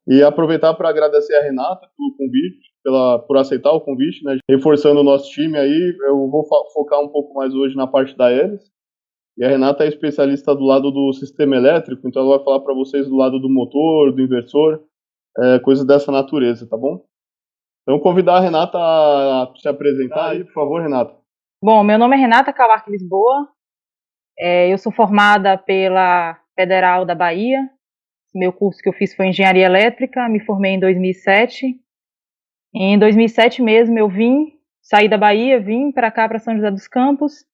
E aproveitar para agradecer a Renata pelo convite, por aceitar o convite, né? Reforçando o nosso time aí, eu vou focar um pouco mais hoje na parte da hélice. E a Renata é especialista do lado do sistema elétrico, então ela vai falar para vocês do lado do motor, do inversor, coisas dessa natureza, tá bom? Então, convidar a Renata a se apresentar aí, por favor, Renata. Bom, meu nome é Renata Calarque Lisboa, eu sou formada pela Federal da Bahia, meu curso que eu fiz foi Engenharia Elétrica, me formei em 2007. Em 2007 mesmo eu saí da Bahia, vim para cá, para São José dos Campos,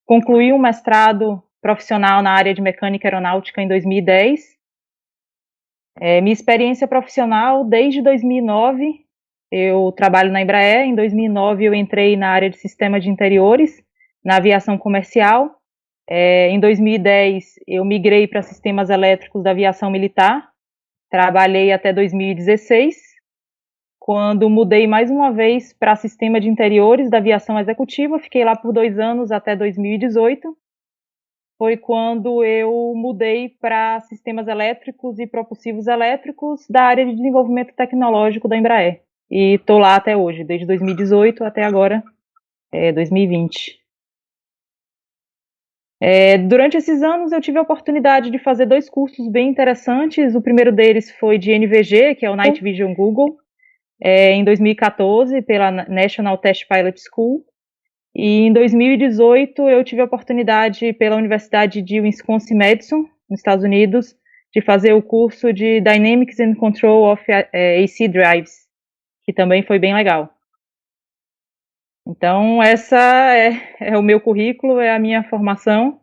concluí um mestrado profissional na área de mecânica aeronáutica em 2010. Minha experiência profissional desde 2009, eu trabalho na Embraer. Em 2009 eu entrei na área de sistema de interiores, na aviação comercial. Em 2010 eu migrei para sistemas elétricos da aviação militar, trabalhei até 2016, quando mudei mais uma vez para sistema de interiores da aviação executiva, fiquei lá por 2 anos até 2018, foi quando eu mudei para sistemas elétricos e propulsivos elétricos da área de desenvolvimento tecnológico da Embraer. E estou lá até hoje, desde 2018 até agora, 2020. Durante esses anos eu tive a oportunidade de fazer 2 cursos bem interessantes. O primeiro deles foi de NVG, que é o Night Vision Google, em 2014, pela National Test Pilot School. E em 2018 eu tive a oportunidade pela Universidade de Wisconsin-Madison, nos Estados Unidos, de fazer o curso de Dynamics and Control of AC Drives, que também foi bem legal. Então essa é o meu currículo, é a minha formação.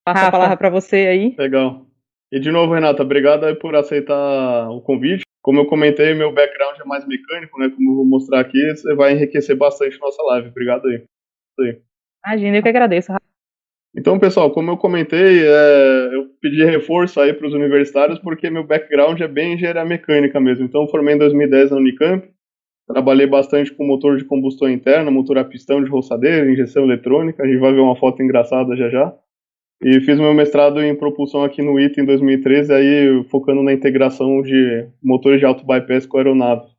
Passo a palavra para você aí. Legal. E de novo, Renata, obrigado aí por aceitar o convite. Como eu comentei, meu background é mais mecânico, né? Como eu vou mostrar aqui, você vai enriquecer bastante nossa live. Obrigado aí. Imagina, eu que agradeço. Então, pessoal, como eu comentei, eu pedi reforço aí para os universitários porque meu background é bem engenharia mecânica mesmo. Então, eu formei em 2010 na Unicamp, trabalhei bastante com motor de combustão interna, motor a pistão de roçadeira, injeção eletrônica. A gente vai ver uma foto engraçada já já. E fiz meu mestrado em propulsão aqui no ITA em 2013, aí focando na integração de motores de alto bypass com aeronaves.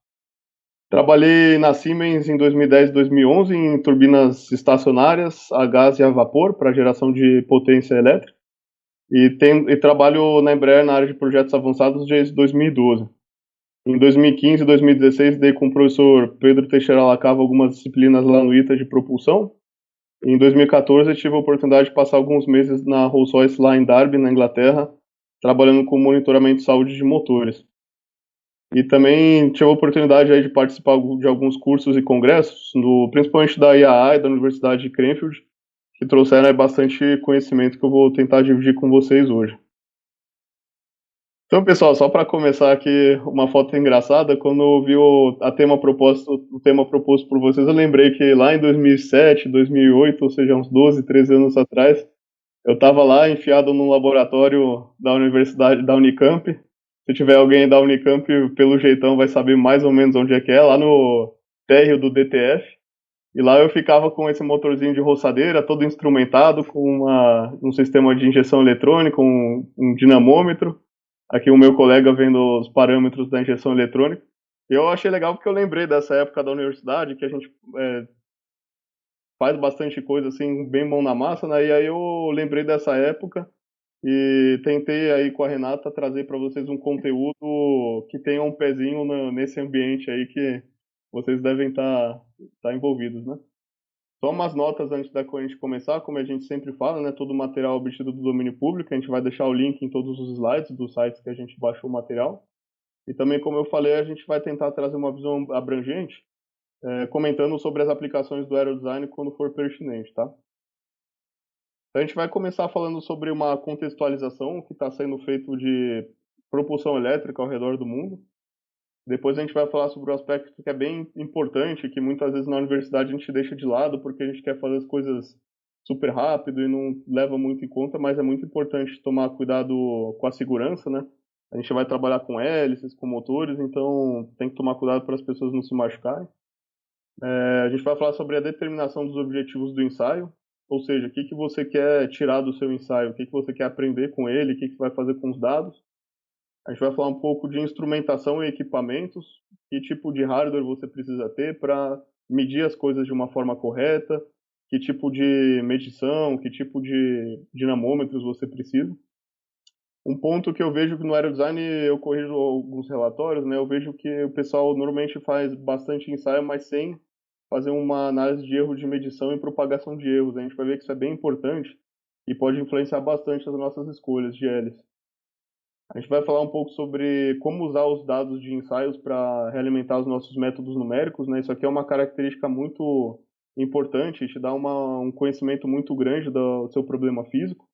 Trabalhei na Siemens em 2010 e 2011 em turbinas estacionárias a gás e a vapor para geração de potência elétrica. E trabalho na Embraer na área de projetos avançados desde 2012. Em 2015 e 2016 dei com o professor Pedro Teixeira Lacava algumas disciplinas lá no ITA de propulsão. Em 2014 eu tive a oportunidade de passar alguns meses na Rolls-Royce lá em Derby, na Inglaterra, trabalhando com monitoramento de saúde de motores. E também tive a oportunidade aí de participar de alguns cursos e congressos, principalmente da IAA e da Universidade de Cranfield, que trouxeram aí bastante conhecimento que eu vou tentar dividir com vocês hoje. Então, pessoal, só para começar aqui uma foto engraçada, quando eu vi o tema proposto por vocês, eu lembrei que lá em 2007, 2008, ou seja, uns 12, 13 anos atrás, eu estava lá enfiado num laboratório da universidade, da Unicamp. Se tiver alguém da Unicamp, pelo jeitão, vai saber mais ou menos onde é, lá no térreo do DTF. E lá eu ficava com esse motorzinho de roçadeira, todo instrumentado, com um sistema de injeção eletrônica, um dinamômetro. Aqui o meu colega vendo os parâmetros da injeção eletrônica. E eu achei legal porque eu lembrei dessa época da universidade, que a gente faz bastante coisa assim, bem mão na massa, né? E aí eu lembrei dessa época e tentei aí com a Renata trazer para vocês um conteúdo que tenha um pezinho nesse ambiente aí que vocês devem estar envolvidos, né? Só umas notas antes da gente começar, como a gente sempre fala, né? Todo o material obtido do domínio público, a gente vai deixar o link em todos os slides dos sites que a gente baixou o material. E também, como eu falei, a gente vai tentar trazer uma visão abrangente, comentando sobre as aplicações do aerodesign quando for pertinente, tá? Então, a gente vai começar falando sobre uma contextualização que está sendo feito de propulsão elétrica ao redor do mundo. Depois a gente vai falar sobre um aspecto que é bem importante, que muitas vezes na universidade a gente deixa de lado porque a gente quer fazer as coisas super rápido e não leva muito em conta, mas é muito importante tomar cuidado com a segurança, né? A gente vai trabalhar com hélices, com motores, então tem que tomar cuidado para as pessoas não se machucarem. A gente vai falar sobre a determinação dos objetivos do ensaio, ou seja, o que você quer tirar do seu ensaio, o que você quer aprender com ele, o que você vai fazer com os dados. A gente vai falar um pouco de instrumentação e equipamentos, que tipo de hardware você precisa ter para medir as coisas de uma forma correta, que tipo de medição, que tipo de dinamômetros você precisa. Um ponto que eu vejo que no aerodesign, eu corrijo alguns relatórios, né? Eu vejo que o pessoal normalmente faz bastante ensaio, mas sem fazer uma análise de erro de medição e propagação de erros. A gente vai ver que isso é bem importante e pode influenciar bastante as nossas escolhas de hélice. A gente vai falar um pouco sobre como usar os dados de ensaios para realimentar os nossos métodos numéricos, né? Isso aqui é uma característica muito importante, te dá um conhecimento muito grande do seu problema físico.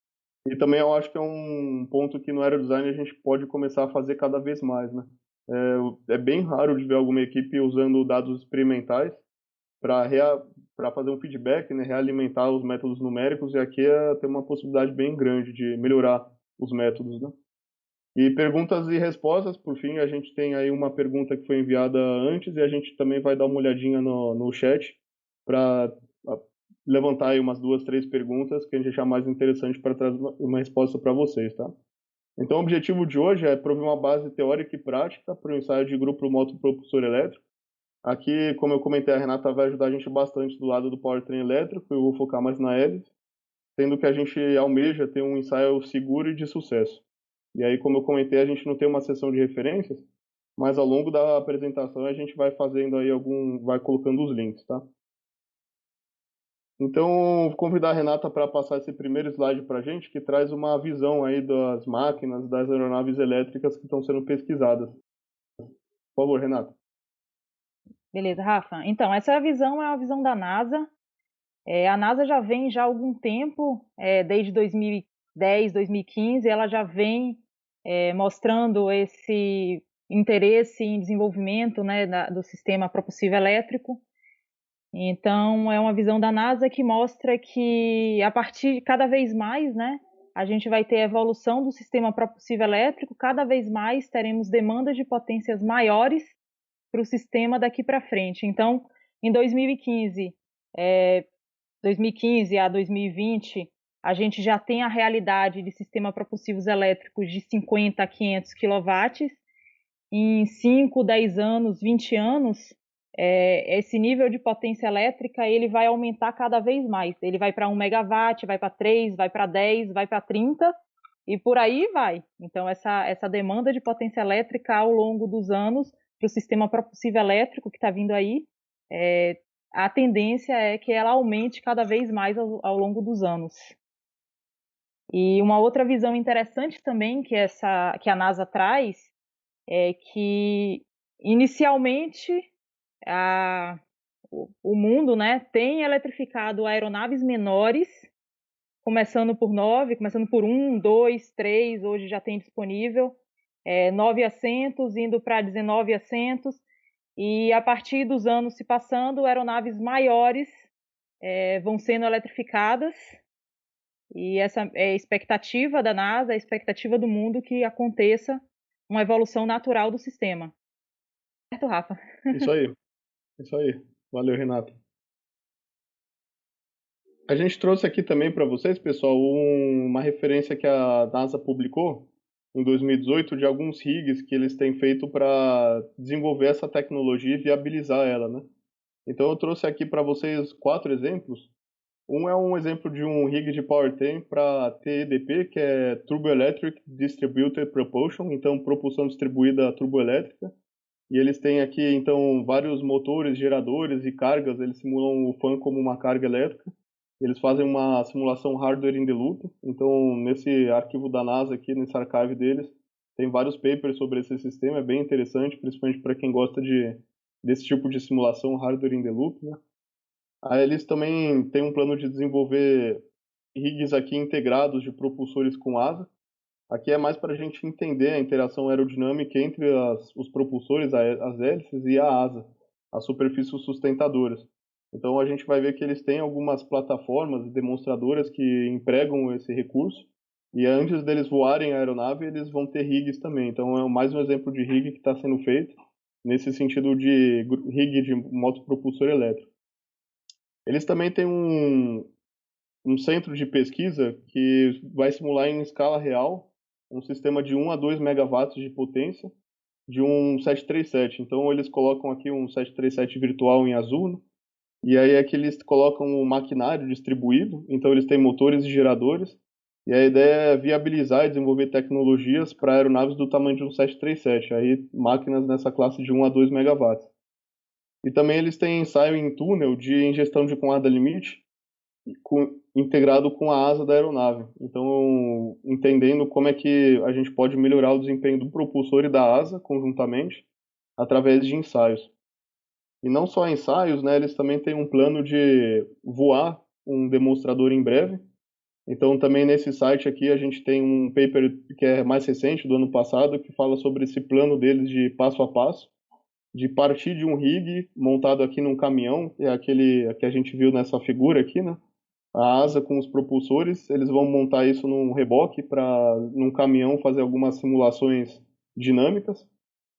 E também eu acho que é um ponto que no aerodesign a gente pode começar a fazer cada vez mais, né? É bem raro de ver alguma equipe usando dados experimentais para fazer um feedback, né? Realimentar os métodos numéricos, e aqui tem uma possibilidade bem grande de melhorar os métodos, né? E perguntas e respostas, por fim, a gente tem aí uma pergunta que foi enviada antes e a gente também vai dar uma olhadinha no chat para levantar aí umas duas, três perguntas que a gente achar mais interessante para trazer uma resposta para vocês, tá? Então, o objetivo de hoje é prover uma base teórica e prática para o ensaio de grupo motopropulsor elétrico. Aqui, como eu comentei, a Renata vai ajudar a gente bastante do lado do powertrain elétrico, eu vou focar mais na hélice, sendo que a gente almeja ter um ensaio seguro e de sucesso. E aí, como eu comentei, a gente não tem uma sessão de referências, mas ao longo da apresentação a gente vai fazendo aí vai colocando os links, tá? Então, vou convidar a Renata para passar esse primeiro slide para a gente, que traz uma visão aí das máquinas, das aeronaves elétricas que estão sendo pesquisadas. Por favor, Renata. Beleza, Rafa. Então, essa visão é a visão da NASA. A NASA já vem já há algum tempo, desde 2010, 2015, ela já vem mostrando esse interesse em desenvolvimento, né, do sistema propulsivo elétrico. Então, é uma visão da NASA que mostra que, a partir de cada vez mais, né, a gente vai ter a evolução do sistema propulsivo elétrico, cada vez mais teremos demandas de potências maiores para o sistema daqui para frente. Então, em 2015 a 2020, a gente já tem a realidade de sistema propulsivos elétricos de 50 a 500 quilowatts. Em 5, 10 anos, 20 anos, esse nível de potência elétrica ele vai aumentar cada vez mais. Ele vai para 1 megawatt, vai para 3, vai para 10, vai para 30 e por aí vai. Então, essa demanda de potência elétrica ao longo dos anos para o sistema propulsivo elétrico que está vindo aí, a tendência é que ela aumente cada vez mais ao longo dos anos. E uma outra visão interessante também que a NASA traz é que, inicialmente, o mundo, né, tem eletrificado aeronaves menores, começando por 9, começando por 1, 2, 3, hoje já tem disponível, 9 assentos, indo para 19 assentos, e a partir dos anos se passando, aeronaves maiores vão sendo eletrificadas, e essa é a expectativa da NASA, a expectativa do mundo que aconteça uma evolução natural do sistema. Certo, Rafa? Isso aí, isso aí. Valeu, Renata. A gente trouxe aqui também para vocês, pessoal, uma referência que a NASA publicou em 2018 de alguns rigs que eles têm feito para desenvolver essa tecnologia e viabilizar ela, né? Então eu trouxe aqui para vocês 4 exemplos. Um é um exemplo de um rig de powertrain para TEDP, que é Turbo Electric Distributed Propulsion, então propulsão distribuída turboelétrica. E eles têm aqui então vários motores, geradores e cargas, eles simulam o fan como uma carga elétrica. Eles fazem uma simulação hardware in the loop. Então, nesse arquivo da NASA aqui, nesse archive deles, tem vários papers sobre esse sistema, é bem interessante, principalmente para quem gosta desse tipo de simulação hardware in the loop, né? Aí eles também têm um plano de desenvolver rigs aqui integrados de propulsores com asa. Aqui é mais para a gente entender a interação aerodinâmica entre os propulsores, as hélices e a asa, as superfícies sustentadoras. Então a gente vai ver que eles têm algumas plataformas e demonstradoras que empregam esse recurso. E antes deles voarem a aeronave, eles vão ter rigs também. Então é mais um exemplo de rig que está sendo feito nesse sentido de rig de motopropulsor elétrico. Eles também têm um centro de pesquisa que vai simular em escala real um sistema de 1 a 2 megawatts de potência de um 737. Então eles colocam aqui um 737 virtual em azul, né? E aí é que eles colocam um maquinário distribuído, então eles têm motores e geradores, e a ideia é viabilizar e desenvolver tecnologias para aeronaves do tamanho de um 737, aí máquinas nessa classe de 1 a 2 megawatts. E também eles têm ensaio em túnel de ingestão de comando limite, integrado com a asa da aeronave. Então, entendendo como é que a gente pode melhorar o desempenho do propulsor e da asa conjuntamente, através de ensaios. E não só ensaios, né, eles também têm um plano de voar um demonstrador em breve. Então, também nesse site aqui, a gente tem um paper que é mais recente, do ano passado, que fala sobre esse plano deles de passo a passo, de partir de um rig montado aqui num caminhão, que é aquele que a gente viu nessa figura aqui, né? A asa com os propulsores, eles vão montar isso num reboque para, num caminhão, fazer algumas simulações dinâmicas.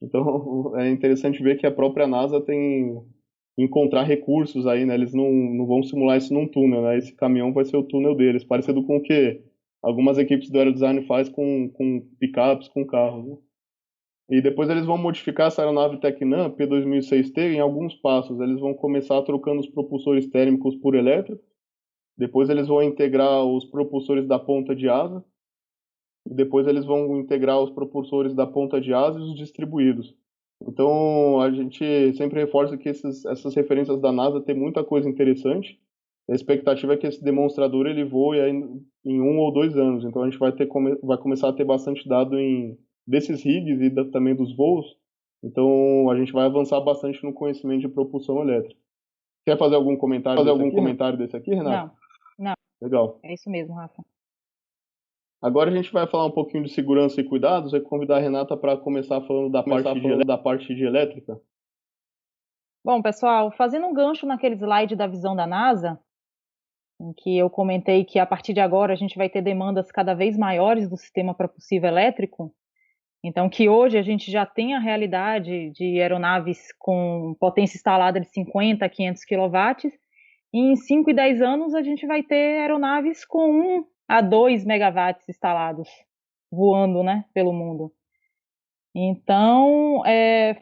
Então, é interessante ver que a própria NASA tem encontrar recursos aí, né? Eles não vão simular isso num túnel, né? Esse caminhão vai ser o túnel deles, parecido com o que algumas equipes do aerodesign faz com picapes, com carros, né? E depois eles vão modificar essa aeronave Tecnam P2006T em alguns passos. Eles vão começar trocando os propulsores térmicos por elétricos, depois eles vão integrar os propulsores da ponta de asa, e depois eles vão integrar os propulsores da ponta de asa e os distribuídos. Então, a gente sempre reforça que essas referências da NASA têm muita coisa interessante. A expectativa é que esse demonstrador ele voe aí em 1 ou 2 anos. Então, a gente vai começar a ter bastante dado desses rigs e também dos voos. Então, a gente vai avançar bastante no conhecimento de propulsão elétrica. Quer fazer algum comentário desse aqui, Renato? Não. Legal. É isso mesmo, Rafa. Agora a gente vai falar um pouquinho de segurança e cuidados. Eu convidar a Renata para começar falando da parte de elétrica. Bom, pessoal, fazendo um gancho naquele slide da visão da NASA, em que eu comentei que a partir de agora a gente vai ter demandas cada vez maiores do sistema propulsivo elétrico, então que hoje a gente já tem a realidade de aeronaves com potência instalada de 50 a 500 kW, e em 5 e 10 anos a gente vai ter aeronaves com 1 a 2 megawatts instalados, voando, né, pelo mundo. Então,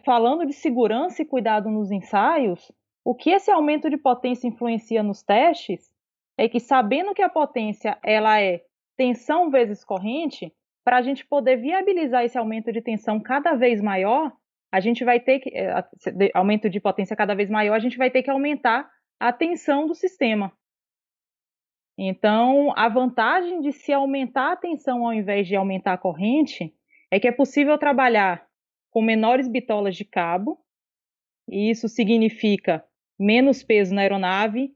falando de segurança e cuidado nos ensaios, o que esse aumento de potência influencia nos testes é que, sabendo que a potência ela é tensão vezes corrente, para a gente poder viabilizar esse aumento de tensão cada vez maior, a gente vai ter que, aumento de potência cada vez maior, a gente vai ter que aumentar a tensão do sistema. Então, a vantagem de se aumentar a tensão ao invés de aumentar a corrente é que é possível trabalhar com menores bitolas de cabo, e isso significa menos peso na aeronave,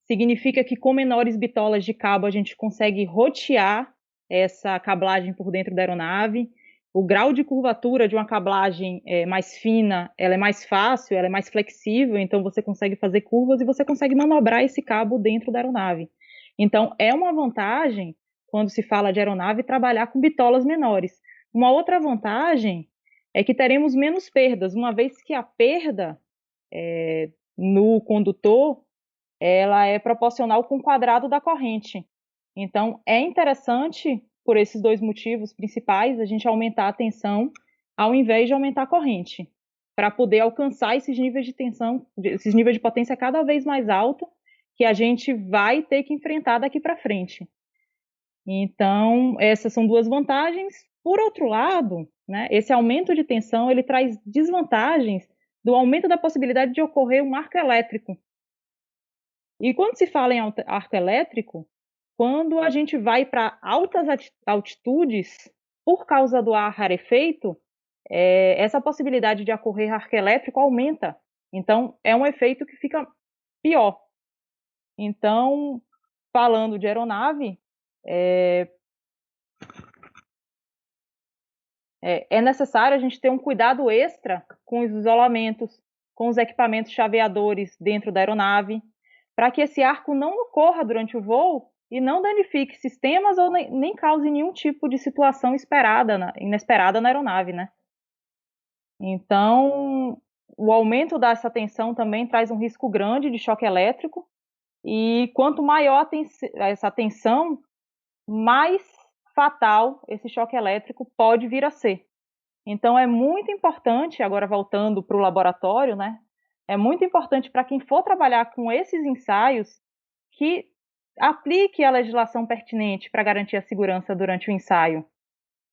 significa que com menores bitolas de cabo a gente consegue rotear essa cablagem por dentro da aeronave. O grau de curvatura de uma cablagem mais fina, ela é mais fácil, ela é mais flexível, então você consegue fazer curvas e você consegue manobrar esse cabo dentro da aeronave. Então, é uma vantagem, quando se fala de aeronave, trabalhar com bitolas menores. Uma outra vantagem é que teremos menos perdas, uma vez que a perda no condutor ela é proporcional com o quadrado da corrente. Então, é interessante, por esses dois motivos principais, a gente aumentar a tensão ao invés de aumentar a corrente, para poder alcançar esses níveis de tensão, esses níveis de potência cada vez mais alto, que a gente vai ter que enfrentar daqui para frente. Então, essas são duas vantagens. Por outro lado, né, esse aumento de tensão ele traz desvantagens do aumento da possibilidade de ocorrer um arco elétrico. E quando se fala em arco elétrico, quando a gente vai para altas altitudes, por causa do ar rarefeito, essa possibilidade de ocorrer arco elétrico aumenta. Então, é um efeito que fica pior. Então, falando de aeronave, é necessário a gente ter um cuidado extra com os isolamentos, com os equipamentos chaveadores dentro da aeronave, para que esse arco não ocorra durante o voo e não danifique sistemas ou nem cause nenhum tipo de situação inesperada na aeronave, né? Então, o aumento dessa tensão também traz um risco grande de choque elétrico, e quanto maior essa tensão, mais fatal esse choque elétrico pode vir a ser. Então, é muito importante, agora voltando para o laboratório, né? É muito importante para quem for trabalhar com esses ensaios que aplique a legislação pertinente para garantir a segurança durante o ensaio.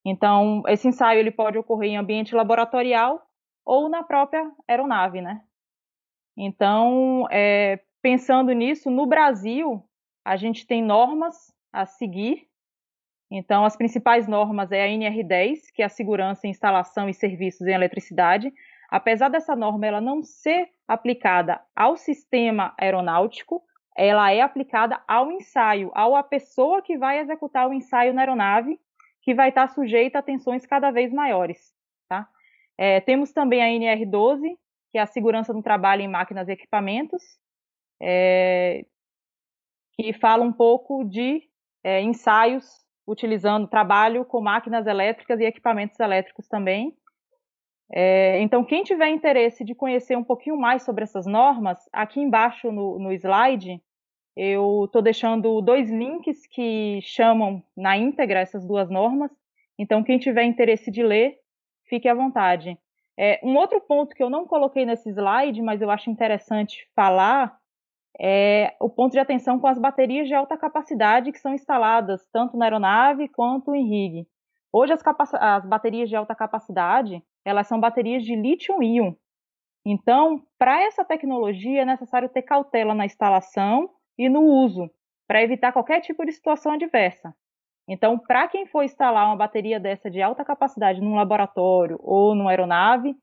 Então, esse ensaio ele pode ocorrer em ambiente laboratorial ou na própria aeronave, né? Então, pensando nisso, no Brasil, a gente tem normas a seguir. Então, as principais normas é a NR10, que é a segurança em instalação e serviços em eletricidade. Apesar dessa norma ela não ser aplicada ao sistema aeronáutico, ela é aplicada ao ensaio, à pessoa que vai executar o ensaio na aeronave, que vai estar sujeita a tensões cada vez maiores. Tá? Temos também a NR12, que é a segurança no trabalho em máquinas e equipamentos, que fala um pouco de ensaios utilizando trabalho com máquinas elétricas e equipamentos elétricos também. Então, quem tiver interesse de conhecer um pouquinho mais sobre essas normas, aqui embaixo no slide, eu estou deixando 2 links que chamam na íntegra essas 2 normas. Então, quem tiver interesse de ler, fique à vontade. Um outro ponto que eu não coloquei nesse slide, mas eu acho interessante falar, é o ponto de atenção com as baterias de alta capacidade que são instaladas tanto na aeronave quanto em rig. Hoje as baterias de alta capacidade, elas são baterias de lítio-íon. Então, para essa tecnologia é necessário ter cautela na instalação e no uso, para evitar qualquer tipo de situação adversa. Então, para quem for instalar uma bateria dessa de alta capacidade num laboratório ou numa aeronave,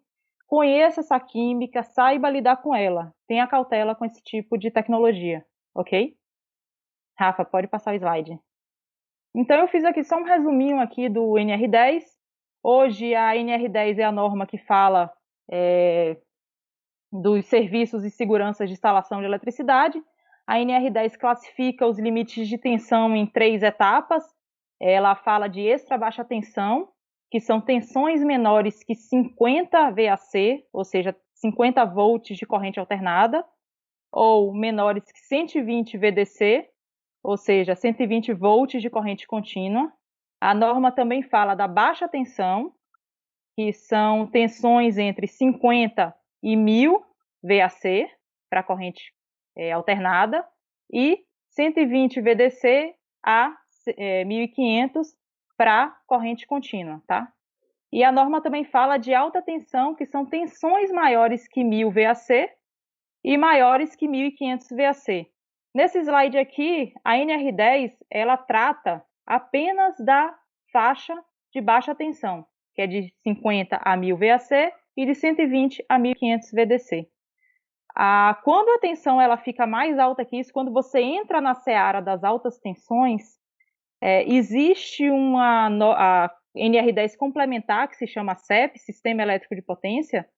conheça essa química, saiba lidar com ela. Tenha cautela com esse tipo de tecnologia, ok? Rafa, pode passar o slide. Então, eu fiz aqui só um resuminho aqui do NR10. Hoje, a NR10 é a norma que fala dos serviços e segurança de instalação de eletricidade. A NR10 classifica os limites de tensão em 3 etapas. Ela fala de extra baixa tensão, que são tensões menores que 50 VAC, ou seja, 50 volts de corrente alternada, ou menores que 120 VDC, ou seja, 120 volts de corrente contínua. A norma também fala da baixa tensão, que são tensões entre 50 e 1000 VAC, para corrente alternada, e 120 VDC a 1500 para corrente contínua, tá? E a norma também fala de alta tensão, que são tensões maiores que 1000 VAC e maiores que 1500 VAC. Nesse slide aqui, a NR10, ela trata apenas da faixa de baixa tensão, que é de 50 a 1000 VAC e de 120 a 1500 VDC. Quando a tensão ela fica mais alta que isso, quando você entra na seara das altas tensões, existe a NR10 complementar, que se chama SEP, Sistema Elétrico de Potência,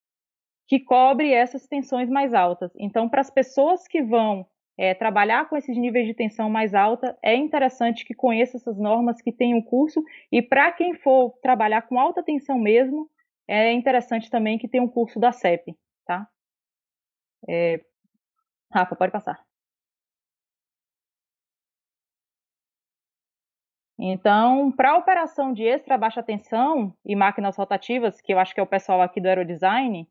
que cobre essas tensões mais altas. Então, para as pessoas que vão trabalhar com esses níveis de tensão mais alta, é interessante que conheça essas normas, que tenham curso, e para quem for trabalhar com alta tensão mesmo, é interessante também que tenha um curso da SEP, tá? Rafa, pode passar. Então, para a operação de extra baixa tensão e máquinas rotativas, que eu acho que é o pessoal aqui do Aerodesign,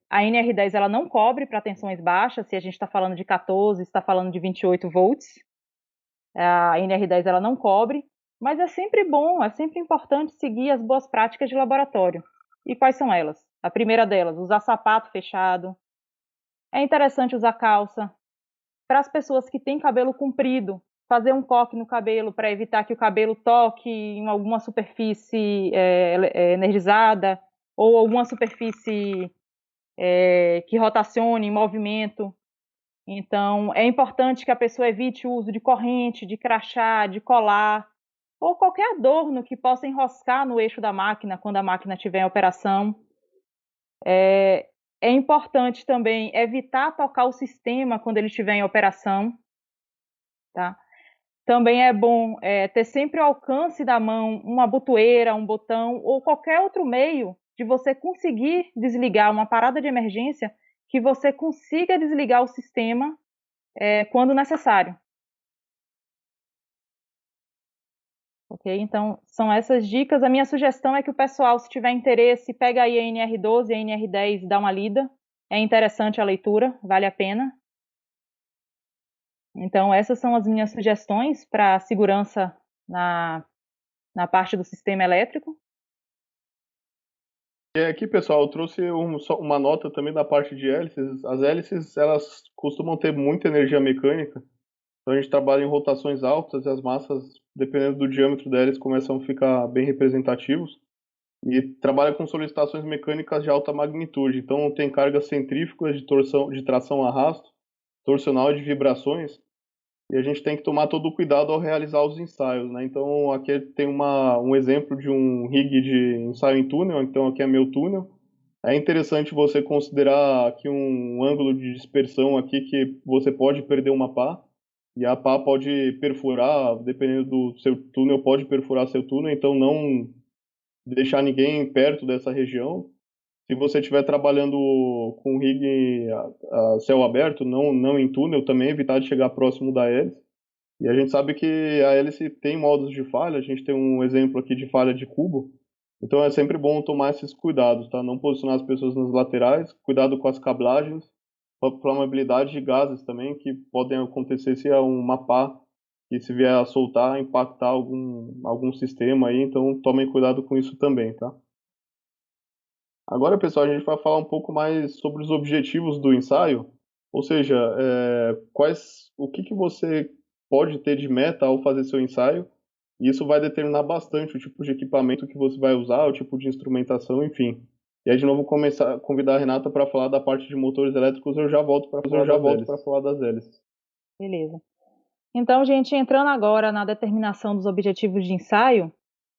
a NR10 ela não cobre para tensões baixas, se a gente está falando de 14, está falando de 28 volts. A NR10 ela não cobre, mas é sempre bom, é sempre importante seguir as boas práticas de laboratório. E quais são elas? A primeira delas, usar sapato fechado. É interessante usar calça. Para as pessoas que têm cabelo comprido, fazer um coque no cabelo para evitar que o cabelo toque em alguma superfície energizada ou alguma superfície que rotacione em movimento. Então, é importante que a pessoa evite o uso de corrente, de crachá, de colar, ou qualquer adorno que possa enroscar no eixo da máquina quando a máquina estiver em operação. É importante também evitar tocar o sistema quando ele estiver em operação. Tá? Também é bom ter sempre ao alcance da mão uma botoeira, um botão ou qualquer outro meio de você conseguir desligar uma parada de emergência, que você consiga desligar o sistema quando necessário. Ok? Então, são essas dicas. A minha sugestão é que o pessoal, se tiver interesse, pega aí a NR12 e a NR10 e dá uma lida. É interessante a leitura, vale a pena. Então, essas são as minhas sugestões para a segurança na parte do sistema elétrico. E aqui, pessoal, eu trouxe só uma nota também da parte de hélices. As hélices, elas costumam ter muita energia mecânica, então a gente trabalha em rotações altas e as massas, dependendo do diâmetro da hélice, começam a ficar bem representativos. E trabalha com solicitações mecânicas de alta magnitude, então tem cargas centrífugas de torção, de tração a arrasto, torsional e de vibrações, e a gente tem que tomar todo o cuidado ao realizar os ensaios, né? Então aqui tem um exemplo de um rig de ensaio em túnel, então aqui é meu túnel. É interessante você considerar aqui um ângulo de dispersão aqui que você pode perder uma pá, e a pá pode perfurar, dependendo do seu túnel, pode perfurar seu túnel, então não deixar ninguém perto dessa região. Se você estiver trabalhando com rig a céu aberto, não em túnel, também evitar de chegar próximo da hélice. E a gente sabe que a hélice tem modos de falha, a gente tem um exemplo aqui de falha de cubo, então é sempre bom tomar esses cuidados, tá? Não posicionar as pessoas nas laterais, cuidado com as cablagens, flamabilidade de gases também, que podem acontecer se é uma pá que se vier a soltar, impactar algum sistema aí, então tomem cuidado com isso também, tá? Agora, pessoal, a gente vai falar um pouco mais sobre os objetivos do ensaio, ou seja, o que você pode ter de meta ao fazer seu ensaio, e isso vai determinar bastante o tipo de equipamento que você vai usar, o tipo de instrumentação, enfim. E aí, de novo, começar a convidar a Renata para falar da parte de motores elétricos, eu já volto para falar das hélices. Beleza. Então, gente, entrando agora na determinação dos objetivos de ensaio,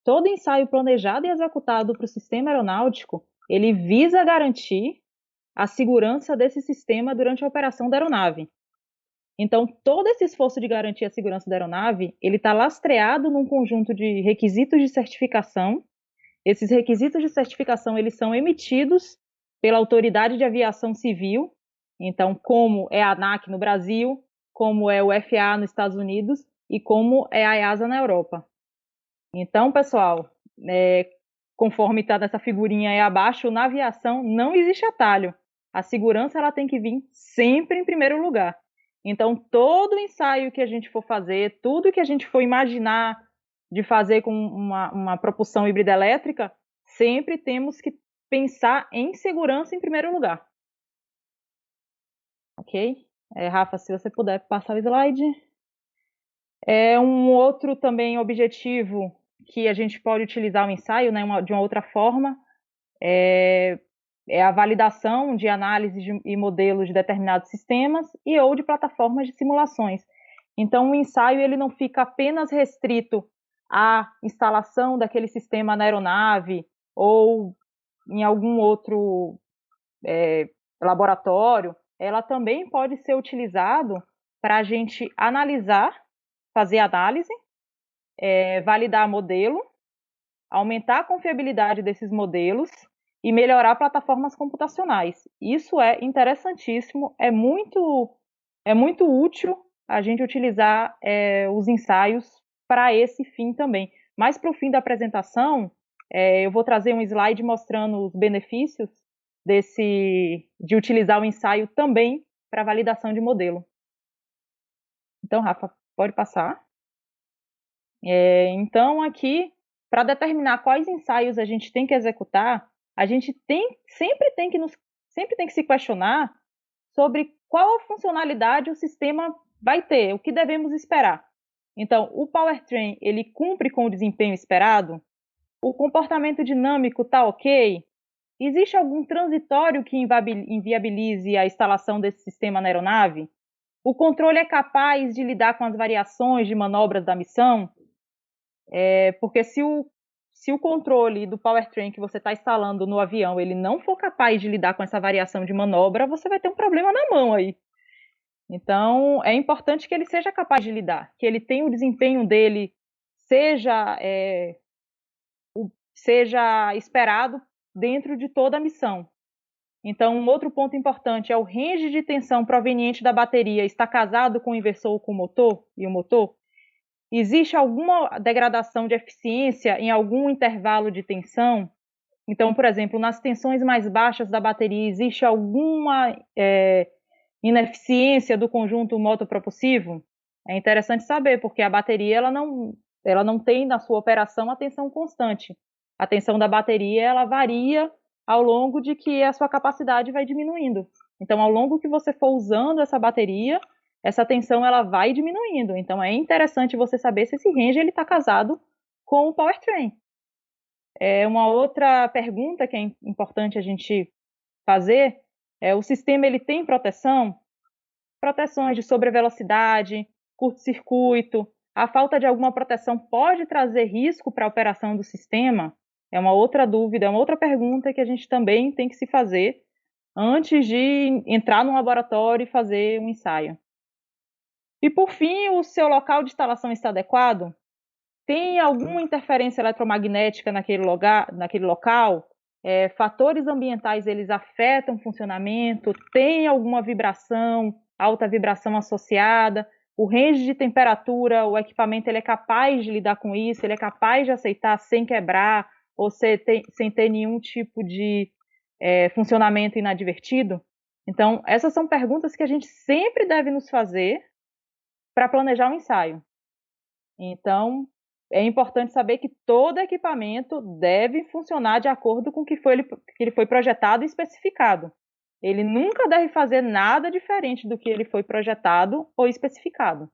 todo ensaio planejado e executado para o sistema aeronáutico, ele visa garantir a segurança desse sistema durante a operação da aeronave. Então, todo esse esforço de garantir a segurança da aeronave, ele está lastreado num conjunto de requisitos de certificação. Esses requisitos de certificação, eles são emitidos pela Autoridade de Aviação Civil, então, como é a ANAC no Brasil, como é o FAA nos Estados Unidos e como é a EASA na Europa. Então, pessoal, conforme está nessa figurinha aí abaixo, na aviação não existe atalho. A segurança ela tem que vir sempre em primeiro lugar. Então, todo ensaio que a gente for fazer, tudo que a gente for imaginar de fazer com uma propulsão híbrida elétrica, sempre temos que pensar em segurança em primeiro lugar. Ok? Rafa, se você puder passar o slide. Um outro também objetivo que a gente pode utilizar o ensaio, né, de uma outra forma, é a validação de análise e modelos de determinados sistemas e ou de plataformas de simulações. Então, o ensaio ele não fica apenas restrito à instalação daquele sistema na aeronave ou em algum outro laboratório, ela também pode ser utilizado para a gente analisar, fazer análise, validar modelo, aumentar a confiabilidade desses modelos e melhorar plataformas computacionais. Isso é interessantíssimo, é muito útil a gente utilizar os ensaios para esse fim também. Mas para o fim da apresentação, eu vou trazer um slide mostrando os benefícios de utilizar o ensaio também para validação de modelo. Então, Rafa, pode passar. Então, aqui, para determinar quais ensaios a gente tem que executar, a gente sempre tem que se questionar sobre qual a funcionalidade o sistema vai ter, o que devemos esperar. Então, o powertrain, ele cumpre com o desempenho esperado? O comportamento dinâmico está ok? Existe algum transitório que inviabilize a instalação desse sistema na aeronave? O controle é capaz de lidar com as variações de manobras da missão? Porque se o controle do powertrain que você está instalando no avião ele não for capaz de lidar com essa variação de manobra, você vai ter um problema na mão aí. Então, é importante que ele seja capaz de lidar, que ele tenha o desempenho dele seja esperado dentro de toda a missão. Então, um outro ponto importante é o range de tensão proveniente da bateria está casado com o inversor ou com o motor, Existe alguma degradação de eficiência em algum intervalo de tensão? Então, por exemplo, nas tensões mais baixas da bateria, existe alguma ineficiência do conjunto motopropulsivo? É interessante saber, porque a bateria ela não tem na sua operação a tensão constante. A tensão da bateria ela varia ao longo de que a sua capacidade vai diminuindo. Então, ao longo que você for usando essa bateria, essa tensão ela vai diminuindo. Então, é interessante você saber se esse range está casado com o powertrain. Uma outra pergunta que é importante a gente fazer é: o sistema ele tem proteção? Proteções de sobrevelocidade, curto-circuito, a falta de alguma proteção pode trazer risco para a operação do sistema? É uma outra dúvida, é uma outra pergunta que a gente também tem que se fazer antes de entrar no laboratório e fazer um ensaio. E por fim, o seu local de instalação está adequado? Tem alguma interferência eletromagnética naquele local? Fatores ambientais eles afetam o funcionamento? Tem alguma vibração, alta vibração associada? O range de temperatura, o equipamento ele é capaz de lidar com isso? Ele é capaz de aceitar sem quebrar ou sem ter nenhum tipo de funcionamento inadvertido? Então, essas são perguntas que a gente sempre deve nos fazer para planejar um ensaio. Então, é importante saber que todo equipamento deve funcionar de acordo com o que ele foi projetado e especificado. Ele nunca deve fazer nada diferente do que ele foi projetado ou especificado.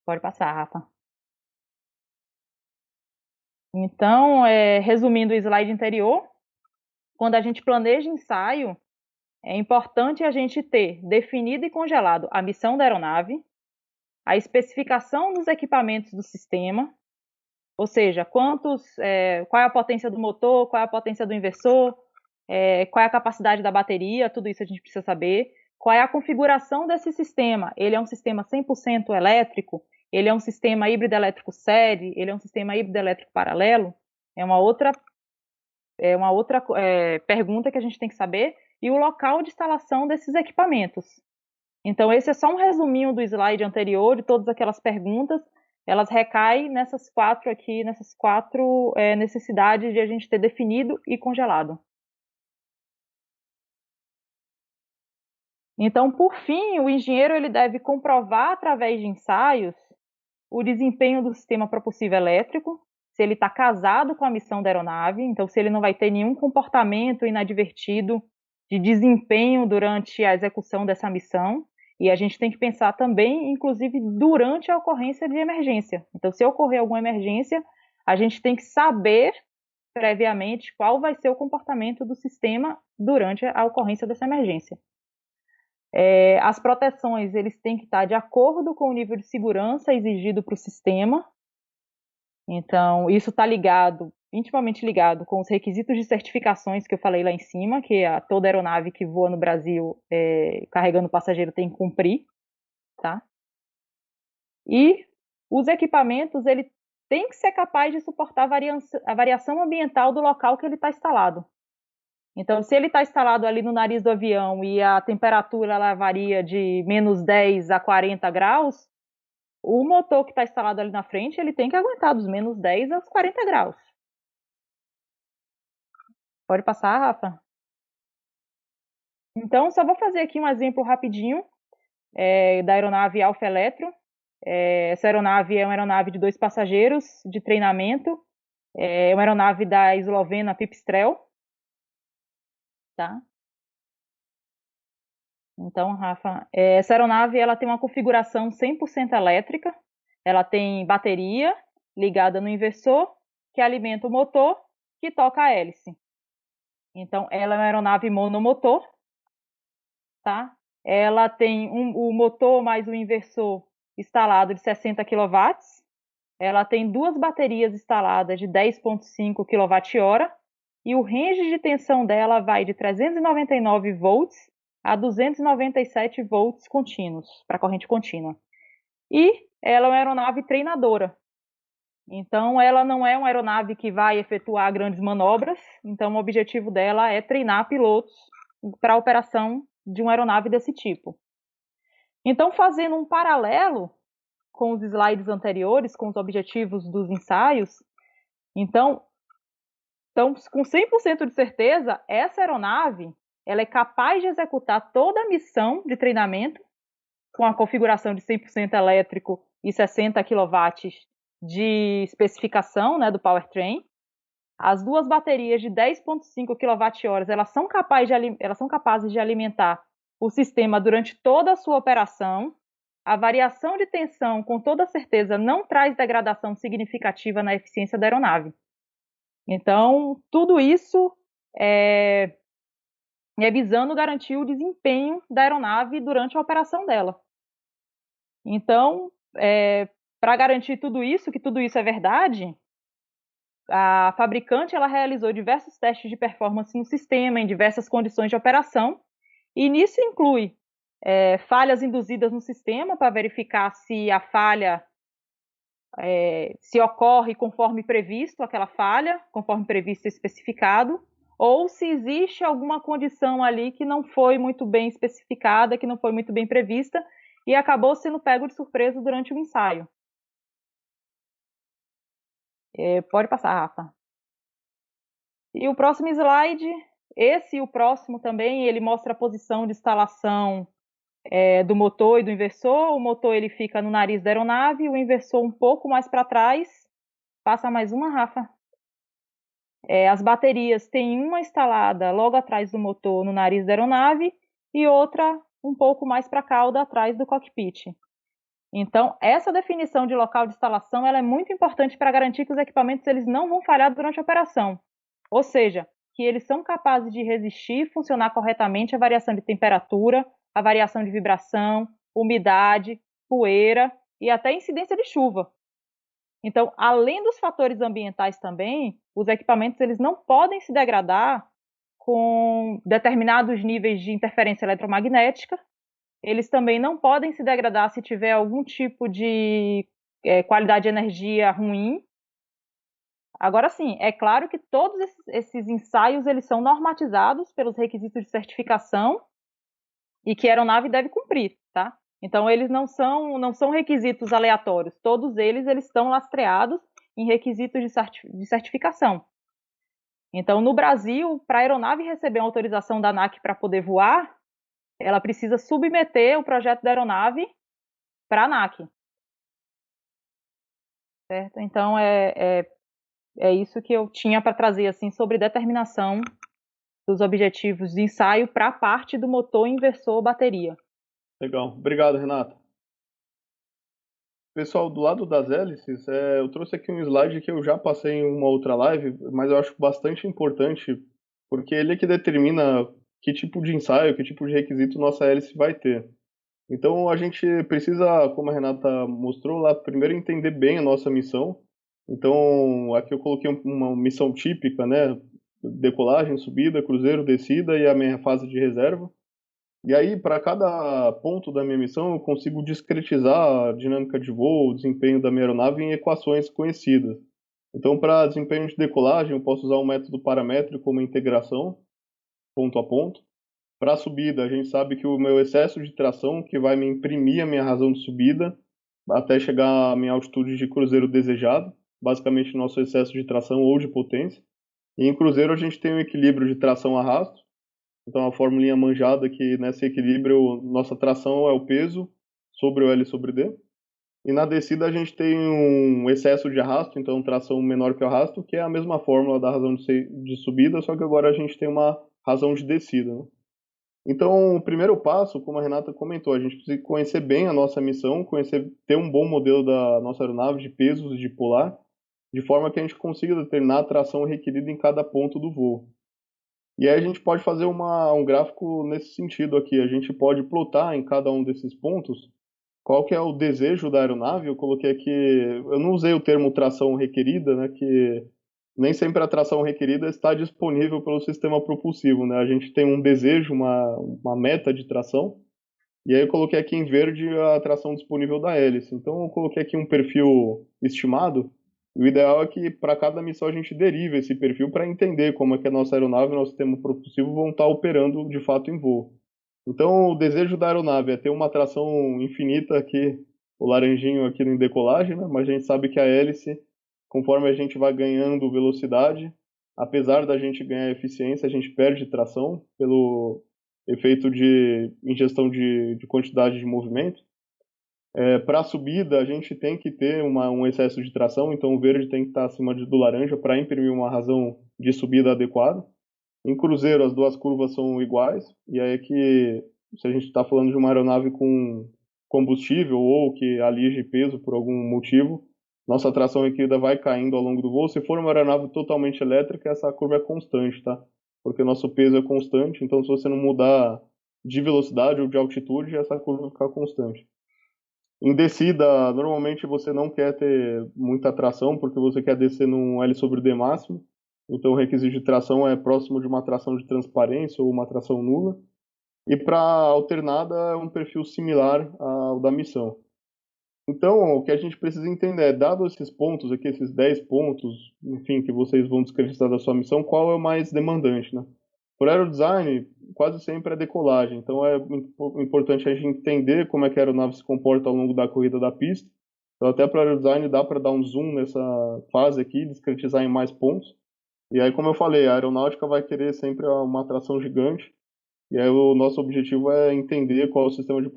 Pode passar, Rafa. Então, resumindo o slide anterior, quando a gente planeja ensaio, é importante a gente ter definido e congelado a missão da aeronave, a especificação dos equipamentos do sistema, ou seja, qual é a potência do motor, qual é a potência do inversor, qual é a capacidade da bateria, tudo isso a gente precisa saber. Qual é a configuração desse sistema? Ele é um sistema 100% elétrico? Ele é um sistema híbrido elétrico série? Ele é um sistema híbrido elétrico paralelo? É uma outra pergunta que a gente tem que saber. E o local de instalação desses equipamentos. Então, esse é só um resuminho do slide anterior, de todas aquelas perguntas. Elas recaem nessas quatro necessidades de a gente ter definido e congelado. Então, por fim, o engenheiro ele deve comprovar através de ensaios o desempenho do sistema propulsivo elétrico, se ele está casado com a missão da aeronave, então se ele não vai ter nenhum comportamento inadvertido de desempenho durante a execução dessa missão. E a gente tem que pensar também, inclusive, durante a ocorrência de emergência. Então, se ocorrer alguma emergência, a gente tem que saber previamente qual vai ser o comportamento do sistema durante a ocorrência dessa emergência. As proteções eles têm que estar de acordo com o nível de segurança exigido para o sistema. Então, isso está intimamente ligado com os requisitos de certificações que eu falei lá em cima, que toda aeronave que voa no Brasil carregando passageiro tem que cumprir, tá? E os equipamentos, ele tem que ser capaz de suportar a variação ambiental do local que ele está instalado. Então, se ele está instalado ali no nariz do avião e a temperatura ela varia de menos 10 a 40 graus, o motor que está instalado ali na frente, ele tem que aguentar dos menos 10 aos 40 graus. Pode passar, Rafa? Então, só vou fazer aqui um exemplo rapidinho da aeronave Alfa Eletro. Essa aeronave é uma aeronave de 2 passageiros, de treinamento. É uma aeronave da eslovena Pipistrel. Tá? Então, Rafa, essa aeronave ela tem uma configuração 100% elétrica. Ela tem bateria ligada no inversor, que alimenta o motor, que toca a hélice. Então, ela é uma aeronave monomotor, tá? Ela tem o motor mais o inversor instalado de 60 kW. Ela tem 2 baterias instaladas de 10,5 kWh. E o range de tensão dela vai de 399 volts a 297 volts contínuos, para corrente contínua. E ela é uma aeronave treinadora. Então, ela não é uma aeronave que vai efetuar grandes manobras. Então, o objetivo dela é treinar pilotos para a operação de uma aeronave desse tipo. Então, fazendo um paralelo com os slides anteriores, com os objetivos dos ensaios, então com 100% de certeza, essa aeronave ela é capaz de executar toda a missão de treinamento com a configuração de 100% elétrico e 60 kW de especificação, né, do powertrain. As duas baterias de 10,5 kWh, elas são capazes de alimentar o sistema durante toda a sua operação. A variação de tensão, com toda certeza, não traz degradação significativa na eficiência da aeronave. Então, tudo isso é visando garantir o desempenho da aeronave durante a operação dela. Então, para garantir tudo isso, que tudo isso é verdade, a fabricante ela realizou diversos testes de performance no sistema, em diversas condições de operação, e nisso inclui falhas induzidas no sistema para verificar se a falha se ocorre conforme previsto aquela falha, conforme previsto e especificado, ou se existe alguma condição ali que não foi muito bem especificada, que não foi muito bem prevista e acabou sendo pego de surpresa durante o ensaio. Pode passar, Rafa. E o próximo slide, esse e o próximo também, ele mostra a posição de instalação do motor e do inversor. O motor ele fica no nariz da aeronave, o inversor um pouco mais para trás. Passa mais uma, Rafa. As baterias têm uma instalada logo atrás do motor no nariz da aeronave e outra um pouco mais para a cauda atrás do cockpit. Então, essa definição de local de instalação ela é muito importante para garantir que os equipamentos eles não vão falhar durante a operação. Ou seja, que eles são capazes de resistir e funcionar corretamente à variação de temperatura, à variação de vibração, umidade, poeira e até incidência de chuva. Então, além dos fatores ambientais também, os equipamentos eles não podem se degradar com determinados níveis de interferência eletromagnética. Eles também não podem se degradar se tiver algum tipo de qualidade de energia ruim. Agora sim, é claro que todos esses ensaios eles são normatizados pelos requisitos de certificação e que a aeronave deve cumprir, tá? Então eles não são requisitos aleatórios, todos eles estão lastreados em requisitos de certificação. Então no Brasil, para a aeronave receber uma autorização da ANAC para poder voar, ela precisa submeter o projeto da aeronave para a ANAC. Certo? Então é isso que eu tinha para trazer assim sobre determinação dos objetivos de ensaio para a parte do motor inversor bateria. Legal, obrigado, Renata. Pessoal, do lado das hélices, eu trouxe aqui um slide que eu já passei em uma outra live, mas eu acho bastante importante, porque ele é que determina que tipo de ensaio, que tipo de requisito nossa hélice vai ter. Então a gente precisa, como a Renata mostrou lá, primeiro entender bem a nossa missão. Então aqui eu coloquei uma missão típica, né? Decolagem, subida, cruzeiro, descida e a minha fase de reserva. E aí, para cada ponto da minha missão, eu consigo discretizar a dinâmica de voo, o desempenho da minha aeronave em equações conhecidas. Então, para desempenho de decolagem, eu posso usar um método paramétrico como integração, ponto a ponto. Para a subida, a gente sabe que o meu excesso de tração que vai me imprimir a minha razão de subida até chegar à minha altitude de cruzeiro desejado, basicamente nosso excesso de tração ou de potência. E em cruzeiro a gente tem um equilíbrio de tração-arrasto, então a formulinha manjada que nesse equilíbrio nossa tração é o peso sobre o L sobre D. E na descida a gente tem um excesso de arrasto, então tração menor que o arrasto, que é a mesma fórmula da razão de subida, só que agora a gente tem uma razão de descida, né? Então, o primeiro passo, como a Renata comentou, a gente precisa conhecer bem a nossa missão, ter um bom modelo da nossa aeronave de pesos e de polar, de forma que a gente consiga determinar a tração requerida em cada ponto do voo. E aí a gente pode fazer um gráfico nesse sentido aqui. A gente pode plotar em cada um desses pontos qual que é o desejo da aeronave. Eu coloquei aqui, eu não usei o termo tração requerida, né, que nem sempre a tração requerida está disponível pelo sistema propulsivo, né? A gente tem um desejo, uma meta de tração, e aí eu coloquei aqui em verde a tração disponível da hélice. Então eu coloquei aqui um perfil estimado. O ideal é que para cada missão a gente derive esse perfil para entender como é que a nossa aeronave e o nosso sistema propulsivo vão estar operando de fato em voo. Então, o desejo da aeronave é ter uma tração infinita aqui, o laranjinho aqui em decolagem, né? Mas a gente sabe que a hélice, conforme a gente vai ganhando velocidade, apesar da gente ganhar eficiência, a gente perde tração pelo efeito de ingestão de quantidade de movimento. Para a subida, a gente tem que ter um excesso de tração, então o verde tem que estar acima do laranja para imprimir uma razão de subida adequada. Em cruzeiro, as duas curvas são iguais, e aí é que, se a gente está falando de uma aeronave com combustível ou que alige peso por algum motivo, nossa tração líquida vai caindo ao longo do voo. Se for uma aeronave totalmente elétrica, essa curva é constante, tá? Porque nosso peso é constante, então se você não mudar de velocidade ou de altitude, essa curva vai ficar constante. Em descida, normalmente você não quer ter muita tração, porque você quer descer num L sobre D máximo. Então o requisito de tração é próximo de uma tração de transparência ou uma tração nula. E para alternada é um perfil similar ao da missão. Então, o que a gente precisa entender é, dado esses pontos aqui, esses 10 pontos, enfim, que vocês vão descrever da sua missão, qual é o mais demandante, né? Por aerodesign, quase sempre é decolagem, então é importante a gente entender como é que a aeronave se comporta ao longo da corrida da pista. Então, até para aerodesign dá para dar um zoom nessa fase aqui, discretizar em mais pontos. E aí, como eu falei, a aeronáutica vai querer sempre uma atração gigante, e aí o nosso objetivo é entender qual é o sistema de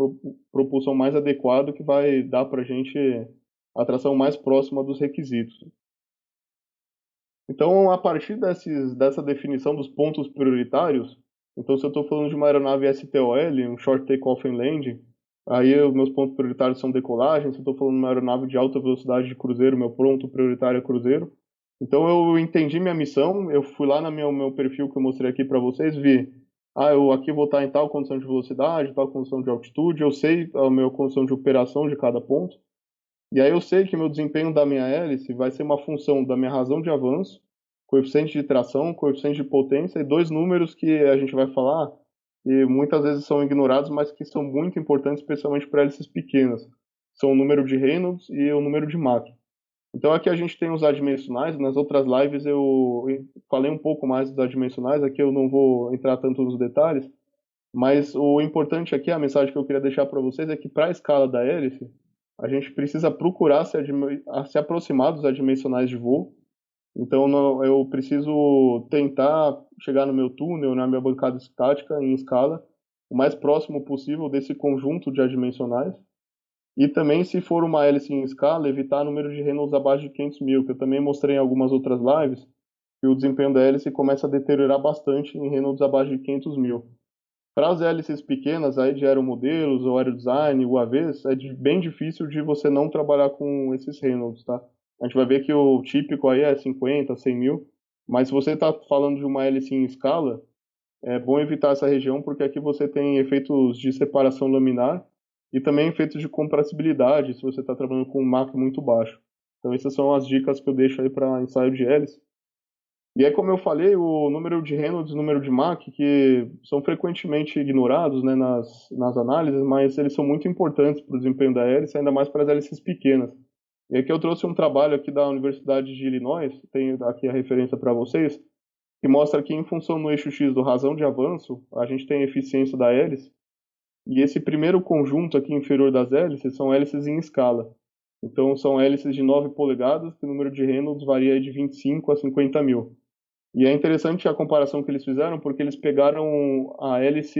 propulsão mais adequado que vai dar para a gente a atração mais próxima dos requisitos. Então, a partir dessa definição dos pontos prioritários, então se eu estou falando de uma aeronave STOL, um Short Takeoff and Landing, aí os meus pontos prioritários são decolagem. Se eu estou falando de uma aeronave de alta velocidade de cruzeiro, meu ponto prioritário é cruzeiro. Então eu entendi minha missão, eu fui lá no meu perfil que eu mostrei aqui para vocês, vi, eu aqui vou estar em tal condição de velocidade, tal condição de altitude, eu sei a minha condição de operação de cada ponto, e aí eu sei que meu desempenho da minha hélice vai ser uma função da minha razão de avanço, coeficiente de tração, coeficiente de potência e dois números que a gente vai falar e muitas vezes são ignorados, mas que são muito importantes, especialmente para hélices pequenas. São o número de Reynolds e o número de Mach. Então aqui a gente tem os adimensionais, nas outras lives eu falei um pouco mais dos adimensionais, aqui eu não vou entrar tanto nos detalhes, mas o importante aqui, a mensagem que eu queria deixar para vocês é que para a escala da hélice, a gente precisa procurar se aproximar dos adimensionais de voo. Então eu preciso tentar chegar no meu túnel, na minha bancada estática em escala, o mais próximo possível desse conjunto de adimensionais. E também, se for uma hélice em escala, evitar número de Reynolds abaixo de 500 mil, que eu também mostrei em algumas outras lives, que o desempenho da hélice começa a deteriorar bastante em Reynolds abaixo de 500 mil. Para as hélices pequenas, aí de aeromodelos ou aerodesign, UAVs, bem difícil de você não trabalhar com esses Reynolds, tá? A gente vai ver que o típico aí é 50, 100 mil, mas se você está falando de uma hélice em escala, é bom evitar essa região, porque aqui você tem efeitos de separação laminar e também efeitos de compressibilidade, se você está trabalhando com um Mach muito baixo. Então essas são as dicas que eu deixo aí para ensaio de hélice. E aí, como eu falei, o número de Reynolds e o número de Mach, que são frequentemente ignorados, né, nas análises, mas eles são muito importantes para o desempenho da hélice, ainda mais para as hélices pequenas. E aqui eu trouxe um trabalho aqui da Universidade de Illinois, tenho aqui a referência para vocês, que mostra que em função do eixo X do razão de avanço, a gente tem a eficiência da hélice, e esse primeiro conjunto aqui inferior das hélices são hélices em escala. Então são hélices de 9 polegadas, que o número de Reynolds varia de 25 a 50 mil. E é interessante a comparação que eles fizeram, porque eles pegaram a hélice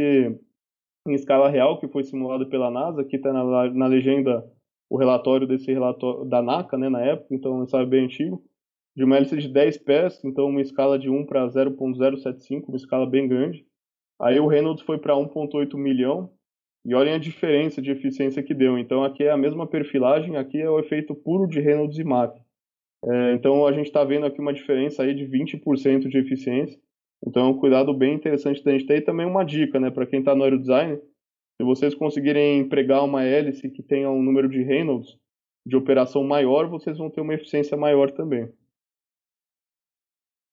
em escala real, que foi simulada pela NASA, aqui está na legenda o relatório desse relatório da NACA, né, na época, então é um ensaio bem antigo, de uma hélice de 10 pés, então uma escala de 1 para 0,075, uma escala bem grande. Aí o Reynolds foi para 1,8 milhão, e olhem a diferença de eficiência que deu. Então aqui é a mesma perfilagem, aqui é o efeito puro de Reynolds e Mach. Então a gente está vendo aqui uma diferença aí de 20% de eficiência. Então é um cuidado bem interessante da gente ter. E também uma dica, né, para quem está no aerodesign, se vocês conseguirem empregar uma hélice que tenha um número de Reynolds de operação maior, vocês vão ter uma eficiência maior também.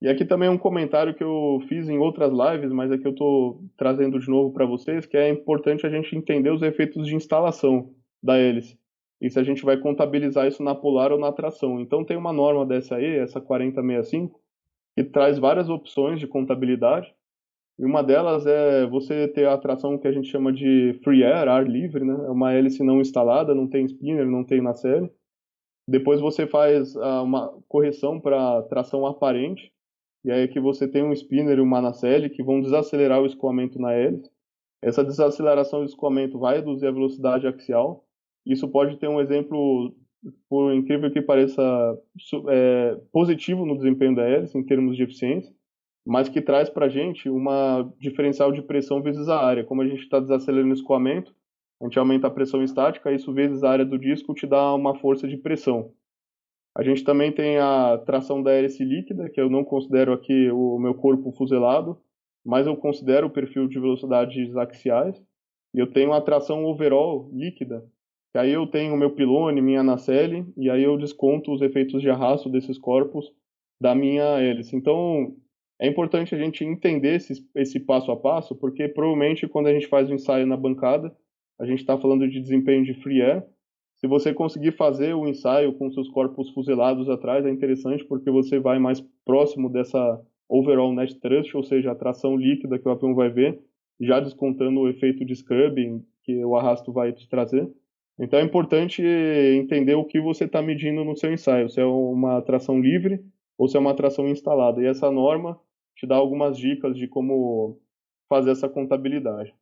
E aqui também um comentário que eu fiz em outras lives, mas aqui eu estou trazendo de novo para vocês, que é importante a gente entender os efeitos de instalação da hélice. E se a gente vai contabilizar isso na polar ou na tração. Então tem uma norma dessa aí, essa 4065, que traz várias opções de contabilidade. E uma delas é você ter a tração que a gente chama de free air, ar livre, né? É uma hélice não instalada, não tem spinner, não tem nacelle. Depois você faz uma correção para tração aparente, e aí é que você tem um spinner e uma nacelle que vão desacelerar o escoamento na hélice. Essa desaceleração do escoamento vai reduzir a velocidade axial. Isso pode ter um exemplo, por incrível que pareça, positivo no desempenho da hélice, em termos de eficiência, mas que traz para a gente uma diferencial de pressão vezes a área. Como a gente está desacelerando o escoamento, a gente aumenta a pressão estática, isso vezes a área do disco te dá uma força de pressão. A gente também tem a tração da hélice líquida, que eu não considero aqui o meu corpo fuselado, mas eu considero o perfil de velocidades axiais. E eu tenho a tração overall líquida, que aí eu tenho o meu pilone, minha nacelle, e aí eu desconto os efeitos de arrasto desses corpos da minha hélice. Então, é importante a gente entender esse passo a passo, porque provavelmente quando a gente faz o ensaio na bancada, a gente está falando de desempenho de free air. Se você conseguir fazer o ensaio com seus corpos fuzelados atrás, é interessante porque você vai mais próximo dessa overall net thrust, ou seja, a tração líquida que o avião vai ver, já descontando o efeito de scrubbing que o arrasto vai te trazer. Então é importante entender o que você está medindo no seu ensaio, se é uma tração livre ou se é uma tração instalada. E essa norma te dá algumas dicas de como fazer essa contabilidade.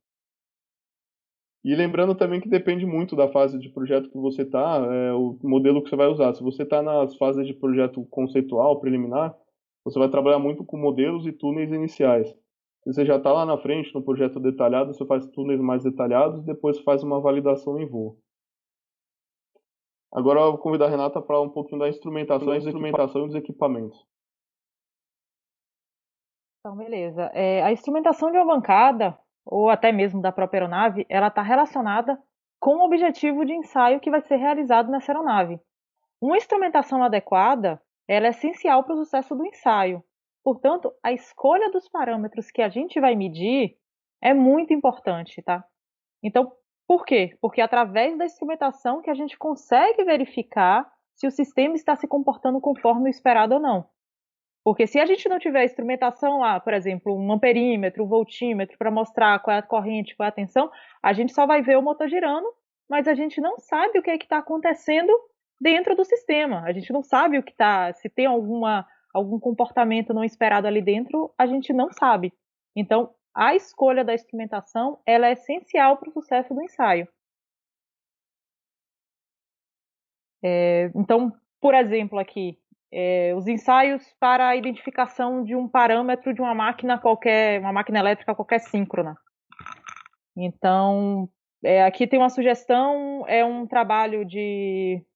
E lembrando também que depende muito da fase de projeto que você está, o modelo que você vai usar. Se você está nas fases de projeto conceitual, preliminar, você vai trabalhar muito com modelos e túneis iniciais. Se você já está lá na frente, no projeto detalhado, você faz túneis mais detalhados e depois faz uma validação em voo. Agora eu vou convidar a Renata para falar um pouquinho da instrumentação e dos equipamentos. Então, beleza. A instrumentação de uma bancada, ou até mesmo da própria aeronave, ela está relacionada com o objetivo de ensaio que vai ser realizado nessa aeronave. Uma instrumentação adequada, ela é essencial para o sucesso do ensaio. Portanto, a escolha dos parâmetros que a gente vai medir é muito importante, tá? Então, por quê? Porque através da instrumentação que a gente consegue verificar se o sistema está se comportando conforme o esperado ou não. Porque se a gente não tiver instrumentação lá, por exemplo, um amperímetro, um voltímetro, para mostrar qual é a corrente, qual é a tensão, a gente só vai ver o motor girando, mas a gente não sabe o que é que está acontecendo dentro do sistema. A gente não sabe o que está, se tem algum comportamento não esperado ali dentro, a gente não sabe. Então, a escolha da instrumentação, ela é essencial para o sucesso do ensaio. Então, por exemplo, aqui, os ensaios para a identificação de um parâmetro de uma máquina qualquer, uma máquina elétrica qualquer síncrona. Então, aqui tem uma sugestão, é um trabalho que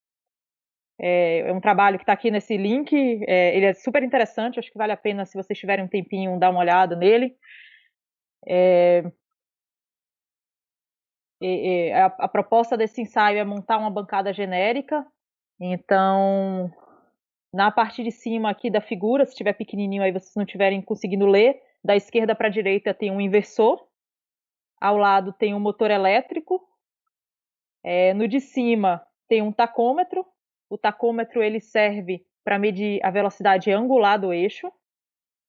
está aqui nesse link, ele é super interessante, acho que vale a pena, se vocês tiverem um tempinho, dar uma olhada nele. A proposta desse ensaio é montar uma bancada genérica, então na parte de cima aqui da figura, se estiver pequenininho aí vocês não estiverem conseguindo ler, da esquerda para a direita tem um inversor, ao lado tem um motor elétrico, no de cima tem um tacômetro, o tacômetro ele serve para medir a velocidade angular do eixo,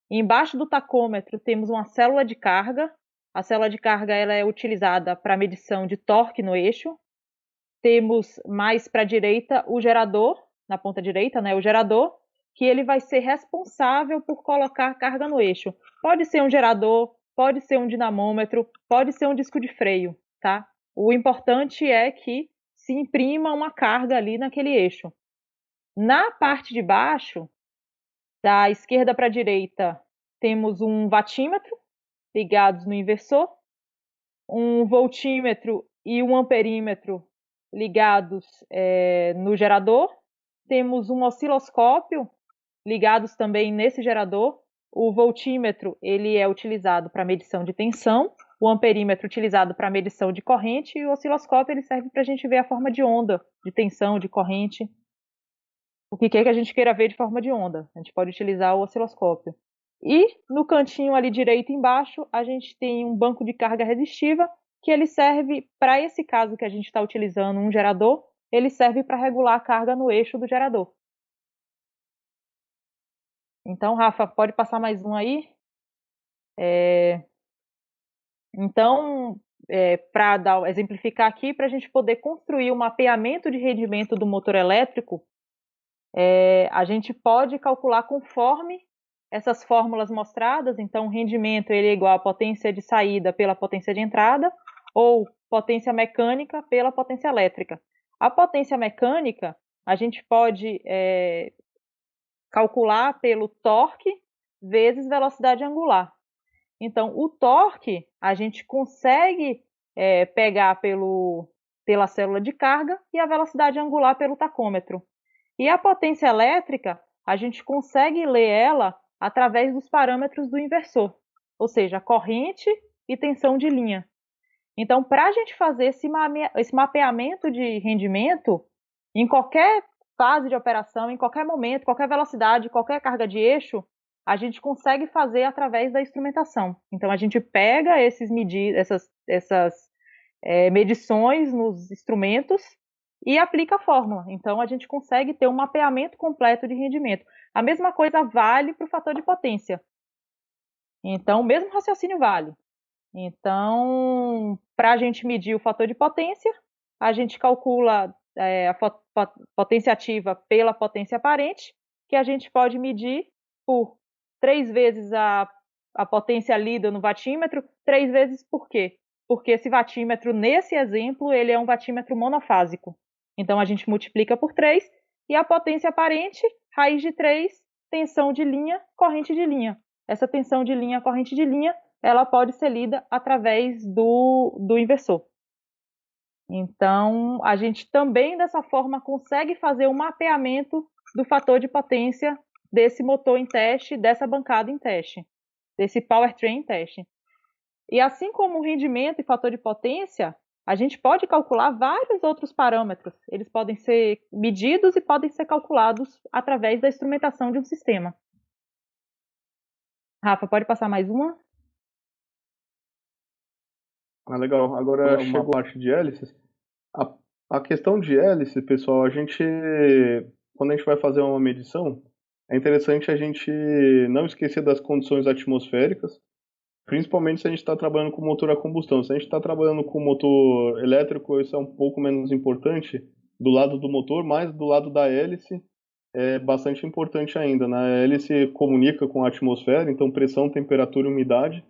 e embaixo do tacômetro temos uma célula de carga, a célula de carga ela é utilizada para medição de torque no eixo, temos mais para a direita o gerador, na ponta direita, né, o gerador, que ele vai ser responsável por colocar carga no eixo. Pode ser um gerador, pode ser um dinamômetro, pode ser um disco de freio, tá? O importante é que se imprima uma carga ali naquele eixo. Na parte de baixo, da esquerda para a direita, temos um watímetro ligados no inversor, um voltímetro e um amperímetro ligados no gerador. Temos um osciloscópio ligados também nesse gerador. O voltímetro ele é utilizado para medição de tensão, o amperímetro utilizado para medição de corrente e o osciloscópio ele serve para a gente ver a forma de onda, de tensão, de corrente. O que quer que a gente queira ver de forma de onda. A gente pode utilizar o osciloscópio. E no cantinho ali direito embaixo, a gente tem um banco de carga resistiva, que ele serve, para esse caso que a gente está utilizando um gerador, ele serve para regular a carga no eixo do gerador. Então, Rafa, pode passar mais um aí? Então, para exemplificar aqui, para a gente poder construir um mapeamento de rendimento do motor elétrico, a gente pode calcular conforme essas fórmulas mostradas. Então, o rendimento ele é igual a potência de saída pela potência de entrada, ou potência mecânica pela potência elétrica. A potência mecânica, a gente pode calcular pelo torque vezes velocidade angular. Então, o torque a gente consegue pegar pela célula de carga e a velocidade angular pelo tacômetro. E a potência elétrica, a gente consegue ler ela através dos parâmetros do inversor, ou seja, corrente e tensão de linha. Então, para a gente fazer esse mapeamento de rendimento, em qualquer fase de operação, em qualquer momento, qualquer velocidade, qualquer carga de eixo, a gente consegue fazer através da instrumentação. Então, a gente pega essas medições nos instrumentos e aplica a fórmula. Então, a gente consegue ter um mapeamento completo de rendimento. A mesma coisa vale para o fator de potência. Então, o mesmo raciocínio vale. Então, para a gente medir o fator de potência, a gente calcula a potência ativa pela potência aparente, que a gente pode medir por 3 vezes a potência lida no watímetro, 3 vezes por quê? Porque esse watímetro, nesse exemplo, ele é um watímetro monofásico. Então, a gente multiplica por 3, e a potência aparente, raiz de 3, tensão de linha, corrente de linha. Essa tensão de linha, corrente de linha, ela pode ser lida através do inversor. Então, a gente também, dessa forma, consegue fazer um mapeamento do fator de potência desse motor em teste, dessa bancada em teste, desse powertrain em teste. E assim como o rendimento e fator de potência, a gente pode calcular vários outros parâmetros. Eles podem ser medidos e podem ser calculados através da instrumentação de um sistema. Rafa, pode passar mais uma? Ah, legal. Agora chegou a parte de hélices. A questão de hélice, pessoal, quando a gente vai fazer uma medição, é interessante a gente não esquecer das condições atmosféricas, principalmente se a gente está trabalhando com motor a combustão. Se a gente está trabalhando com motor elétrico, isso é um pouco menos importante do lado do motor, mas do lado da hélice é bastante importante ainda, né? A hélice comunica com a atmosfera, então pressão, temperatura e umidade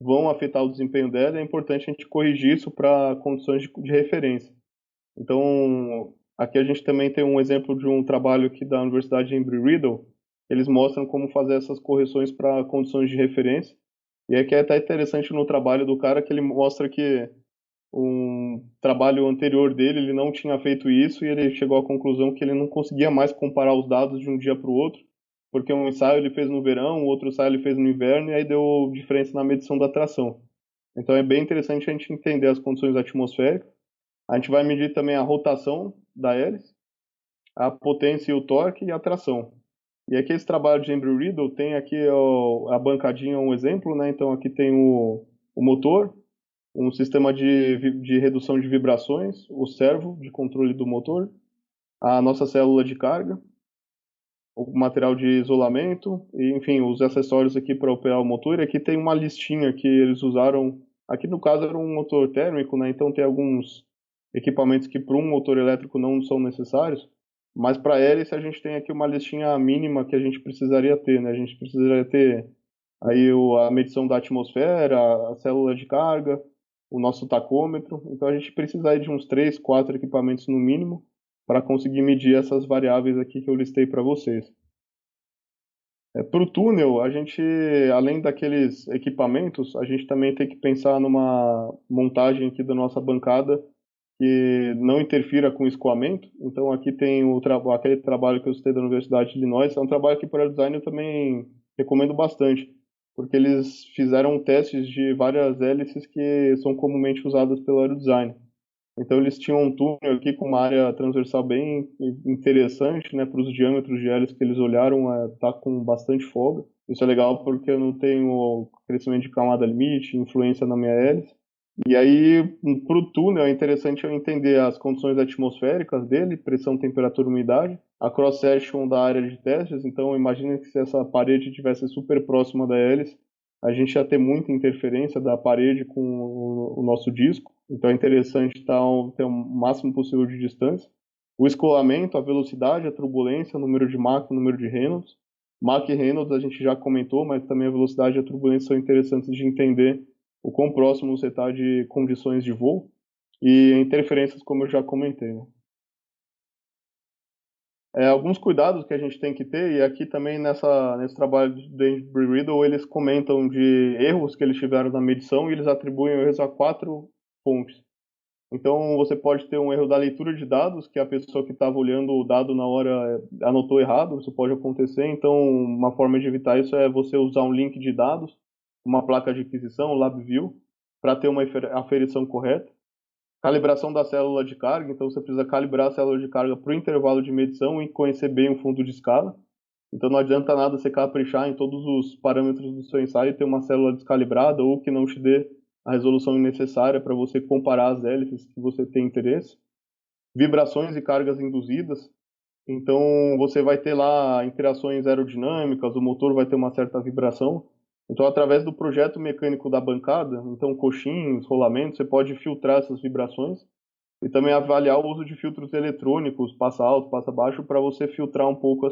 vão afetar o desempenho dela, e é importante a gente corrigir isso para condições de referência. Então, aqui a gente também tem um exemplo de um trabalho aqui da Universidade de Embry-Riddle. Eles mostram como fazer essas correções para condições de referência. E aqui é até interessante no trabalho do cara que ele mostra que um trabalho anterior dele, ele não tinha feito isso, e ele chegou à conclusão que ele não conseguia mais comparar os dados de um dia para o outro, porque um ensaio ele fez no verão, o outro ensaio ele fez no inverno, e aí deu diferença na medição da tração. Então é bem interessante a gente entender as condições atmosféricas. A gente vai medir também a rotação da hélice, a potência e o torque e a tração. E aqui esse trabalho de Embry-Riddle tem aqui a bancadinha, um exemplo, né? Então aqui tem o motor, um sistema de redução de vibrações, o servo de controle do motor, a nossa célula de carga, o material de isolamento, e, enfim, os acessórios aqui para operar o motor. E aqui tem uma listinha que eles usaram. Aqui no caso era um motor térmico, né? Então tem alguns equipamentos que para um motor elétrico não são necessários, mas para hélice a gente tem aqui uma listinha mínima que a gente precisaria ter, né? A gente precisaria ter aí a medição da atmosfera, a célula de carga, o nosso tacômetro. Então a gente precisa aí de uns 3, 4 equipamentos no mínimo para conseguir medir essas variáveis aqui que eu listei para vocês. Para o túnel, a gente, além daqueles equipamentos, a gente também tem que pensar numa montagem aqui da nossa bancada que não interfira com o escoamento. Então aqui tem aquele trabalho que eu citei da Universidade de Illinois, é um trabalho que para o design eu também recomendo bastante, porque eles fizeram testes de várias hélices que são comumente usadas pelo aerodesign. Então eles tinham um túnel aqui com uma área transversal bem interessante, né, para os diâmetros de hélice que eles olharam, tá com bastante folga. Isso é legal porque eu não tenho crescimento de camada limite, influência na minha hélice. E aí, para o túnel, é interessante eu entender as condições atmosféricas dele, pressão, temperatura, umidade, a cross-section da área de testes. Então, imagine que se essa parede estivesse super próxima da hélice, a gente ia ter muita interferência da parede com o nosso disco, então é interessante ter o máximo possível de distância. O escoamento, a velocidade, a turbulência, o número de Mach, o número de Reynolds. Mach e Reynolds a gente já comentou, mas também a velocidade e a turbulência são interessantes de entender o quão próximo você está de condições de voo. E interferências, como eu já comentei, né? Alguns cuidados que a gente tem que ter, e aqui também nesse trabalho do Embry Riddle, eles comentam de erros que eles tiveram na medição e eles atribuem erros a 4 fontes. Então, você pode ter um erro da leitura de dados, que a pessoa que estava olhando o dado na hora anotou errado, isso pode acontecer. Então, uma forma de evitar isso é você usar um link de dados, uma placa de aquisição, LabVIEW, para ter uma aferição correta. Calibração da célula de carga, então você precisa calibrar a célula de carga para o intervalo de medição e conhecer bem o fundo de escala. Então não adianta nada você caprichar em todos os parâmetros do seu ensaio e ter uma célula descalibrada ou que não te dê a resolução necessária para você comparar as hélices que você tem interesse. Vibrações e cargas induzidas, então você vai ter lá interações aerodinâmicas, o motor vai ter uma certa vibração. Então, através do projeto mecânico da bancada, então coxins, rolamentos, você pode filtrar essas vibrações e também avaliar o uso de filtros eletrônicos, passa alto, passa baixo, para você filtrar um pouco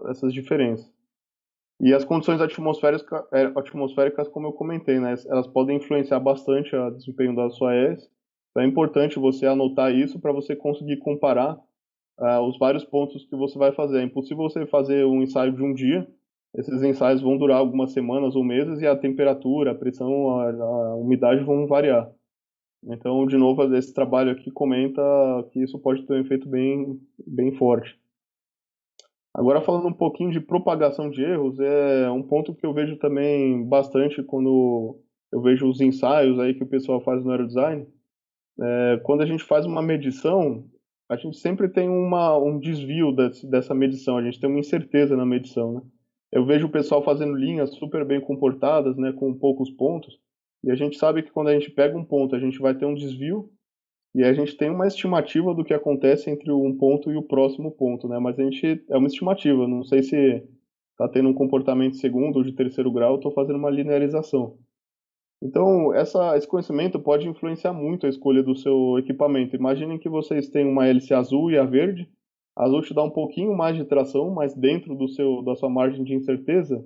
essas diferenças. E as condições atmosféricas, como eu comentei, né, elas podem influenciar bastante o desempenho da sua hélice. Então é importante você anotar isso para você conseguir comparar os vários pontos que você vai fazer. É impossível você fazer um ensaio de um dia. Esses ensaios vão durar algumas semanas ou meses e a temperatura, a pressão, a umidade vão variar. Então, de novo, esse trabalho aqui comenta que isso pode ter um efeito bem, bem forte. Agora, falando um pouquinho de propagação de erros, é um ponto que eu vejo também bastante quando eu vejo os ensaios aí que o pessoal faz no aerodesign. Quando a gente faz uma medição, a gente sempre tem um desvio dessa medição, a gente tem uma incerteza na medição, né? Eu vejo o pessoal fazendo linhas super bem comportadas, né, com poucos pontos, e a gente sabe que quando a gente pega um ponto, a gente vai ter um desvio, e a gente tem uma estimativa do que acontece entre um ponto e o próximo ponto, né? Mas é uma estimativa, não sei se está tendo um comportamento de segundo ou de terceiro grau, estou fazendo uma linearização. Então, esse conhecimento pode influenciar muito a escolha do seu equipamento. Imaginem que vocês têm uma hélice azul e a verde. A azul te dá um pouquinho mais de tração, mas dentro da sua margem de incerteza,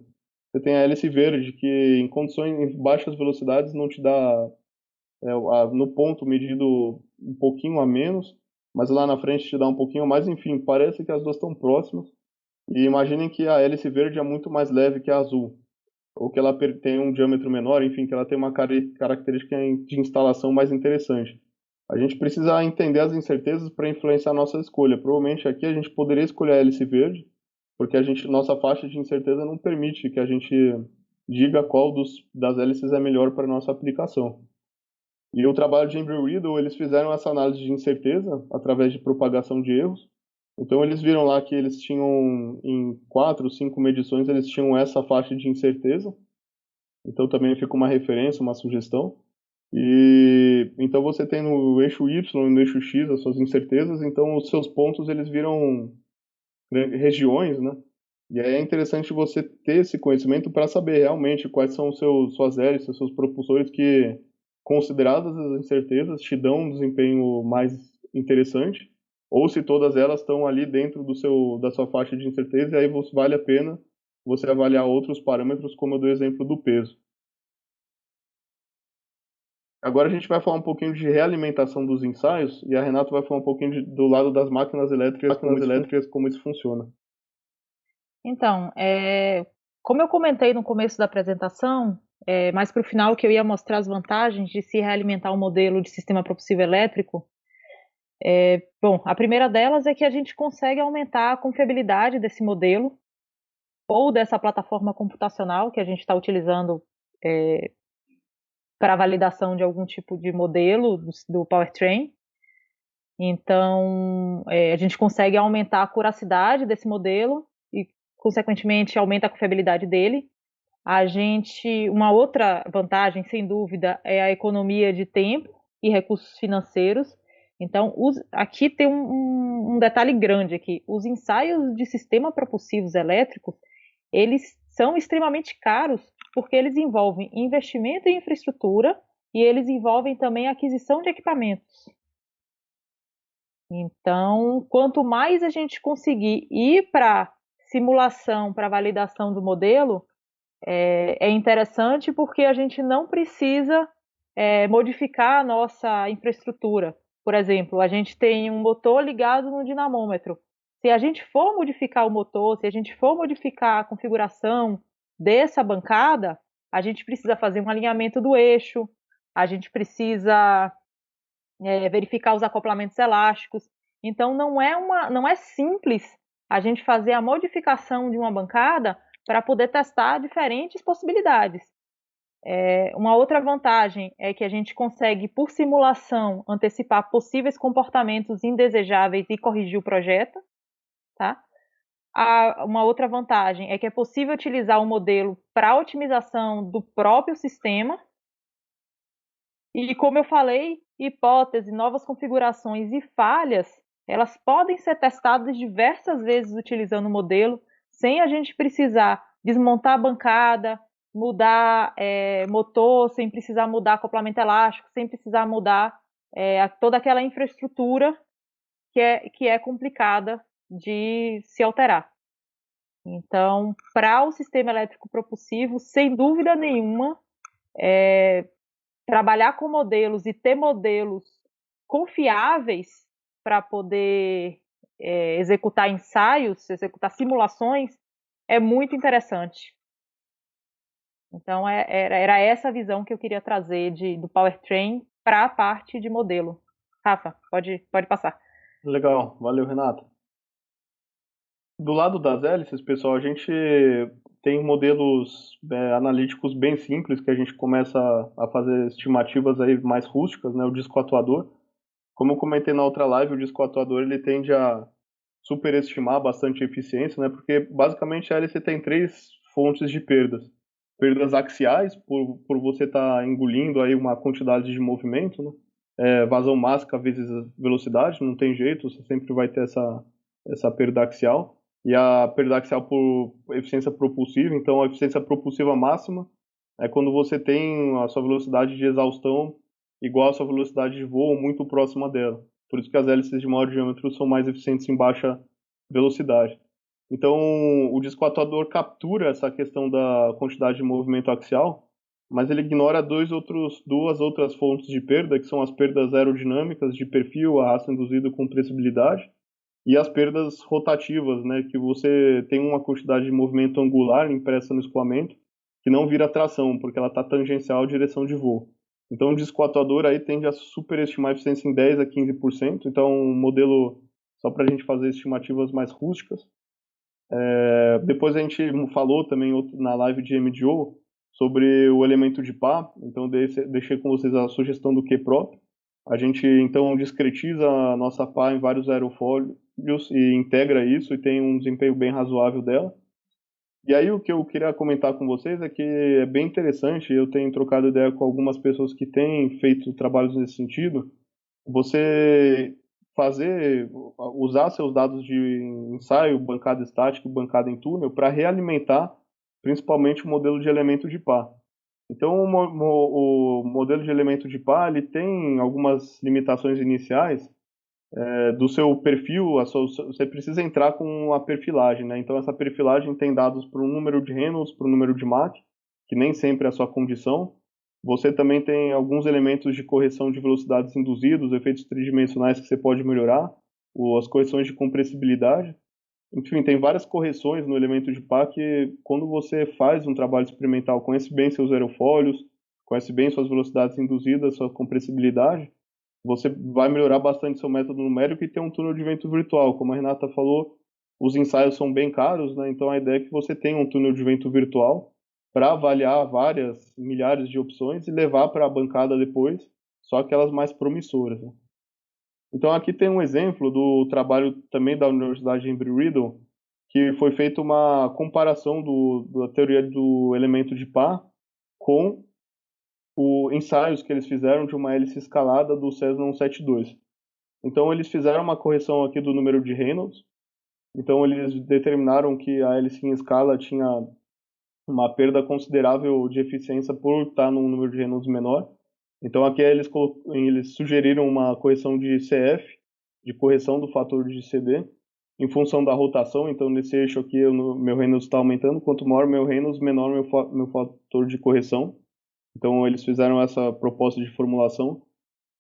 você tem a hélice verde, que em baixas velocidades não te dá, no ponto medido um pouquinho a menos, mas lá na frente te dá um pouquinho a mais. Enfim, parece que as duas estão próximas. E imaginem que a hélice verde é muito mais leve que a azul ou que ela tem um diâmetro menor, enfim, que ela tem uma característica de instalação mais interessante. A gente precisa entender as incertezas para influenciar a nossa escolha. Provavelmente aqui a gente poderia escolher a hélice verde, porque nossa faixa de incerteza não permite que a gente diga qual das hélices é melhor para a nossa aplicação. E o trabalho de Embry Riddle, eles fizeram essa análise de incerteza através de propagação de erros. Então eles viram lá que eles tinham, em 4, 5 medições, eles tinham essa faixa de incerteza. Então também fica uma referência, uma sugestão. E então você tem no eixo Y e no eixo X as suas incertezas, então os seus pontos eles viram regiões, né? E aí é interessante você ter esse conhecimento para saber realmente quais são suas hélices, seus propulsores que, consideradas as incertezas, te dão um desempenho mais interessante, ou se todas elas estão ali dentro da sua faixa de incerteza, e aí vale a pena você avaliar outros parâmetros, como eu dei o exemplo do peso. Agora a gente vai falar um pouquinho de realimentação dos ensaios, e a Renata vai falar um pouquinho do lado das máquinas elétricas, como isso funciona. Então, como eu comentei no começo da apresentação, mais para o final que eu ia mostrar as vantagens de se realimentar um modelo de sistema propulsivo elétrico. Bom, a primeira delas é que a gente consegue aumentar a confiabilidade desse modelo ou dessa plataforma computacional que a gente está utilizando para validação de algum tipo de modelo do powertrain. Então, a gente consegue aumentar a curacidade desse modelo e, consequentemente, aumenta a confiabilidade dele. Uma outra vantagem, sem dúvida, é a economia de tempo e recursos financeiros. Então, aqui tem um detalhe grande aqui. Os ensaios de sistema propulsivos elétricos, eles são extremamente caros porque eles envolvem investimento em infraestrutura e eles envolvem também aquisição de equipamentos. Então, quanto mais a gente conseguir ir para simulação, para validação do modelo, é interessante porque a gente não precisa modificar a nossa infraestrutura. Por exemplo, a gente tem um motor ligado no dinamômetro. Se a gente for modificar o motor, se a gente for modificar a configuração dessa bancada, a gente precisa fazer um alinhamento do eixo, a gente precisa verificar os acoplamentos elásticos. Então não é simples a gente fazer a modificação de uma bancada para poder testar diferentes possibilidades. Uma outra vantagem é que a gente consegue, por simulação, antecipar possíveis comportamentos indesejáveis e corrigir o projeto. Tá? Uma outra vantagem é que é possível utilizar o modelo para otimização do próprio sistema. E como eu falei, hipóteses, novas configurações e falhas, elas podem ser testadas diversas vezes utilizando o modelo, sem a gente precisar desmontar a bancada, mudar motor, sem precisar mudar acoplamento elástico, sem precisar mudar toda aquela infraestrutura que é complicada de se alterar. Então, para o sistema elétrico propulsivo, sem dúvida nenhuma, trabalhar com modelos e ter modelos confiáveis para poder executar ensaios, executar simulações, é muito interessante. Então, era essa a visão que eu queria trazer do Powertrain para a parte de modelo. Rafa, pode passar. Legal, valeu, Renato. Do lado das hélices, pessoal, a gente tem modelos analíticos bem simples que a gente começa a fazer estimativas aí mais rústicas, né? O disco atuador. Como eu comentei na outra live, o disco atuador ele tende a superestimar bastante a eficiência, né? Porque basicamente a hélice tem três fontes de perdas. Perdas axiais, por você estar engolindo aí uma quantidade de movimento, né? Vazão mássica vezes velocidade, não tem jeito, você sempre vai ter essa perda axial. E a perda axial por eficiência propulsiva, então a eficiência propulsiva máxima é quando você tem a sua velocidade de exaustão igual à sua velocidade de voo, muito próxima dela. Por isso que as hélices de maior diâmetro são mais eficientes em baixa velocidade. Então, o disco atuador captura essa questão da quantidade de movimento axial, mas ele ignora duas outras fontes de perda, que são as perdas aerodinâmicas de perfil, arrasto induzido com compressibilidade, e as perdas rotativas, né, que você tem uma quantidade de movimento angular impressa no escoamento, que não vira tração, porque ela está tangencial à direção de voo. Então, o disco atuador aí tende a superestimar a eficiência em 10 a 15%, então um modelo só para a gente fazer estimativas mais rústicas. Depois a gente falou também na live de MDO sobre o elemento de pá, então deixei com vocês a sugestão do Q-prop. A gente então discretiza a nossa pá em vários aerofólios e integra isso e tem um desempenho bem razoável dela. E aí o que eu queria comentar com vocês é que é bem interessante, eu tenho trocado ideia com algumas pessoas que têm feito trabalhos nesse sentido, você usar seus dados de ensaio, bancada estática e bancada em túnel para realimentar principalmente o modelo de elemento de pá. Então o modelo de elemento de pá ele tem algumas limitações iniciais do seu perfil, você precisa entrar com a perfilagem, né? Então essa perfilagem tem dados para um número de Reynolds, para um número de Mach, que nem sempre é a sua condição. Você também tem alguns elementos de correção de velocidades induzidos, efeitos tridimensionais que você pode melhorar, as correções de compressibilidade. Enfim, tem várias correções no elemento de pá que, quando você faz um trabalho experimental, conhece bem seus aerofólios, conhece bem suas velocidades induzidas, sua compressibilidade, você vai melhorar bastante seu método numérico e ter um túnel de vento virtual. Como a Renata falou, os ensaios são bem caros, né? Então a ideia é que você tenha um túnel de vento virtual para avaliar várias milhares de opções e levar para a bancada depois só aquelas mais promissoras, né? Então aqui tem um exemplo do trabalho também da Universidade Embry-Riddle, que foi feita uma comparação da teoria do elemento de pá com os ensaios que eles fizeram de uma hélice escalada do Cessna 172. Então eles fizeram uma correção aqui do número de Reynolds. Então eles determinaram que a hélice em escala tinha uma perda considerável de eficiência por estar num número de Reynolds menor. Então aqui eles sugeriram uma correção de CF, de correção do fator de CD, em função da rotação. Então nesse eixo aqui meu Reynolds está aumentando, quanto maior meu Reynolds, menor meu fator de correção. Então eles fizeram essa proposta de formulação.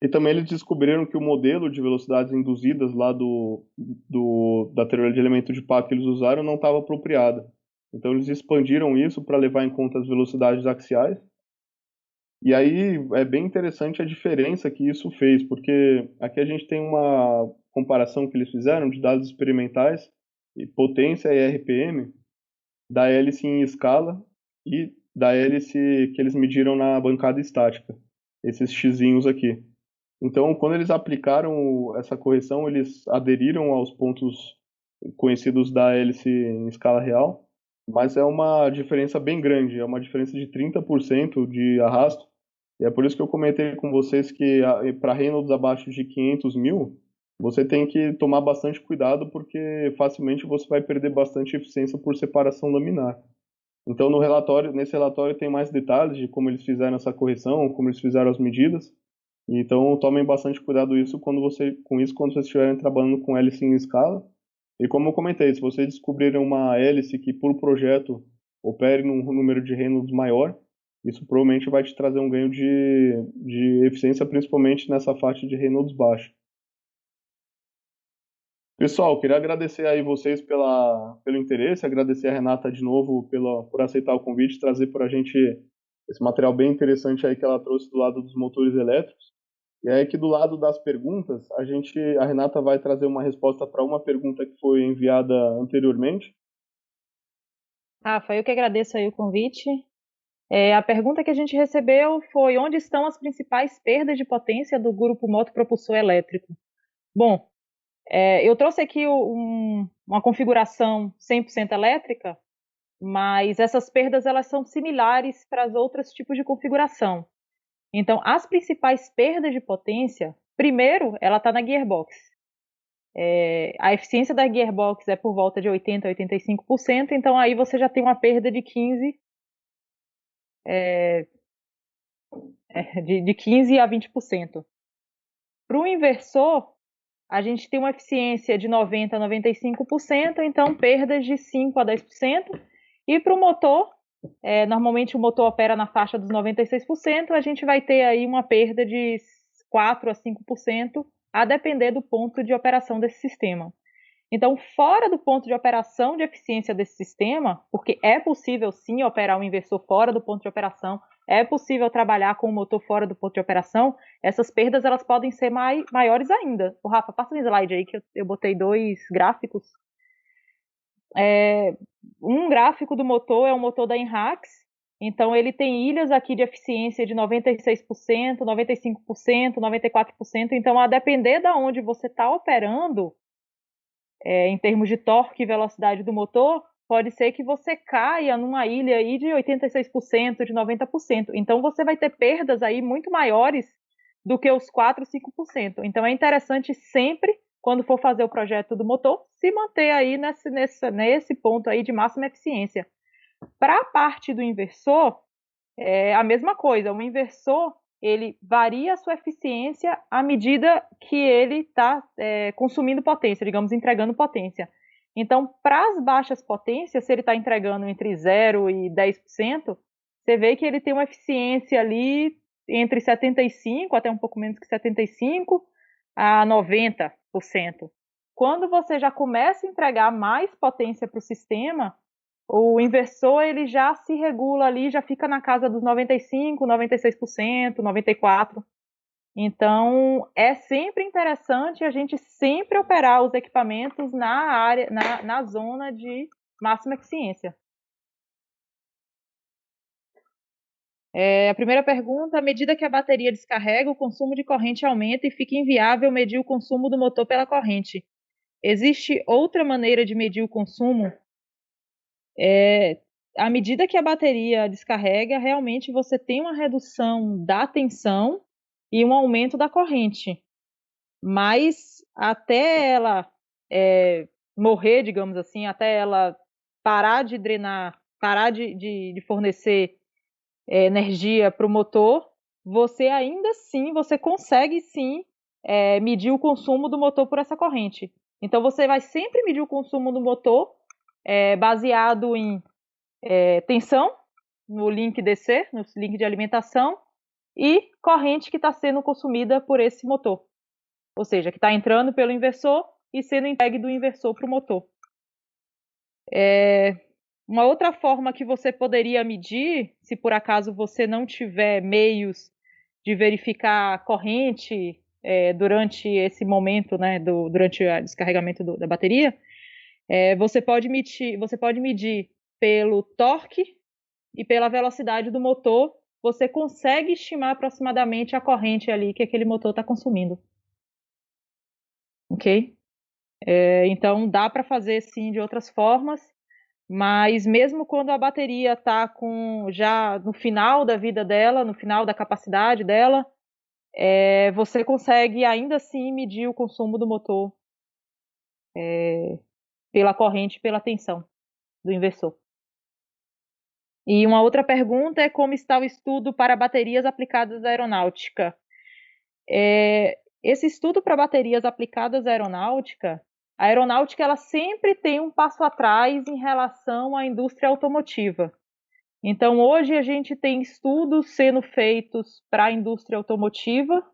E também eles descobriram que o modelo de velocidades induzidas lá da teoria de elemento de Pá que eles usaram não estava apropriada. Então eles expandiram isso para levar em conta as velocidades axiais. E aí é bem interessante a diferença que isso fez, porque aqui a gente tem uma comparação que eles fizeram de dados experimentais, e potência e RPM, da hélice em escala e da hélice que eles mediram na bancada estática, esses xizinhos aqui. Então, quando eles aplicaram essa correção, eles aderiram aos pontos conhecidos da hélice em escala real, mas é uma diferença bem grande, é uma diferença de 30% de arrasto. E é por isso que eu comentei com vocês que para Reynolds abaixo de 500 mil, você tem que tomar bastante cuidado, porque facilmente você vai perder bastante eficiência por separação laminar. Então, nesse relatório tem mais detalhes de como eles fizeram essa correção, como eles fizeram as medidas. Então, tomem bastante cuidado com isso quando vocês estiverem trabalhando com hélice em escala. E como eu comentei, se vocês descobrirem uma hélice que por projeto opere num número de Reynolds maior, isso provavelmente vai te trazer um ganho de eficiência, principalmente nessa faixa de Reynolds baixo. Pessoal, queria agradecer aí vocês pelo interesse, agradecer a Renata de novo por aceitar o convite, trazer para a gente esse material bem interessante aí que ela trouxe do lado dos motores elétricos. E aí que do lado das perguntas, a Renata vai trazer uma resposta para uma pergunta que foi enviada anteriormente. Rafa, eu que agradeço aí o convite. A pergunta que a gente recebeu foi: onde estão as principais perdas de potência do grupo motopropulsor elétrico? Bom, eu trouxe aqui uma configuração 100% elétrica, mas essas perdas elas são similares para os outros tipos de configuração. Então, as principais perdas de potência, primeiro, ela está na gearbox. A eficiência da gearbox é por volta de 80% a 85%, então aí você já tem uma perda de 15 a 20%. Para o inversor, a gente tem uma eficiência de 90% a 95%, então perdas de 5% a 10%. E para o motor, normalmente o motor opera na faixa dos 96%, a gente vai ter aí uma perda de 4% a 5%, a depender do ponto de operação desse sistema. Então, fora do ponto de operação de eficiência desse sistema, porque é possível sim operar um inversor fora do ponto de operação, é possível trabalhar com o motor fora do ponto de operação, essas perdas elas podem ser maiores ainda. O Rafa, passa um slide aí que eu botei 2 gráficos. Um gráfico do motor é o motor da Enrax, então ele tem ilhas aqui de eficiência de 96%, 95%, 94%, então a depender de onde você está operando, em termos de torque e velocidade do motor, pode ser que você caia numa ilha aí de 86%, de 90%. Então você vai ter perdas aí muito maiores do que os 4, 5%. Então é interessante sempre, quando for fazer o projeto do motor, se manter aí nesse ponto aí de máxima eficiência. Para a parte do inversor, é a mesma coisa. O inversor ele varia a sua eficiência à medida que ele está consumindo potência, digamos, entregando potência. Então, para as baixas potências, se ele está entregando entre 0 e 10%, você vê que ele tem uma eficiência ali entre 75%, até um pouco menos que 75%, a 90%. Quando você já começa a entregar mais potência para o sistema, o inversor ele já se regula ali, já fica na casa dos 95%, 96%, 94%. Então, é sempre interessante a gente sempre operar os equipamentos na área, na zona de máxima eficiência. A primeira pergunta: à medida que a bateria descarrega, o consumo de corrente aumenta e fica inviável medir o consumo do motor pela corrente. Existe outra maneira de medir o consumo? À medida que a bateria descarrega, realmente você tem uma redução da tensão e um aumento da corrente. Mas até ela morrer, digamos assim, até ela parar de drenar parar de fornecer energia para o motor, você ainda assim, você consegue sim medir o consumo do motor por essa corrente. Então você vai sempre medir o consumo do motor baseado em tensão, no link DC, no link de alimentação, e corrente que está sendo consumida por esse motor. Ou seja, que está entrando pelo inversor e sendo entregue do inversor para o motor. Uma outra forma que você poderia medir, se por acaso você não tiver meios de verificar a corrente durante esse momento, né, durante o descarregamento da bateria, você pode medir pelo torque e pela velocidade do motor, você consegue estimar aproximadamente a corrente ali que aquele motor está consumindo. Ok? Então dá para fazer sim de outras formas, mas mesmo quando a bateria está já no final da vida dela, no final da capacidade dela, você consegue ainda assim medir o consumo do motor pela corrente, pela tensão do inversor. E uma outra pergunta é como está o estudo para baterias aplicadas à aeronáutica. Esse estudo para baterias aplicadas à aeronáutica, a aeronáutica ela sempre tem um passo atrás em relação à indústria automotiva. Então, hoje a gente tem estudos sendo feitos para a indústria automotiva,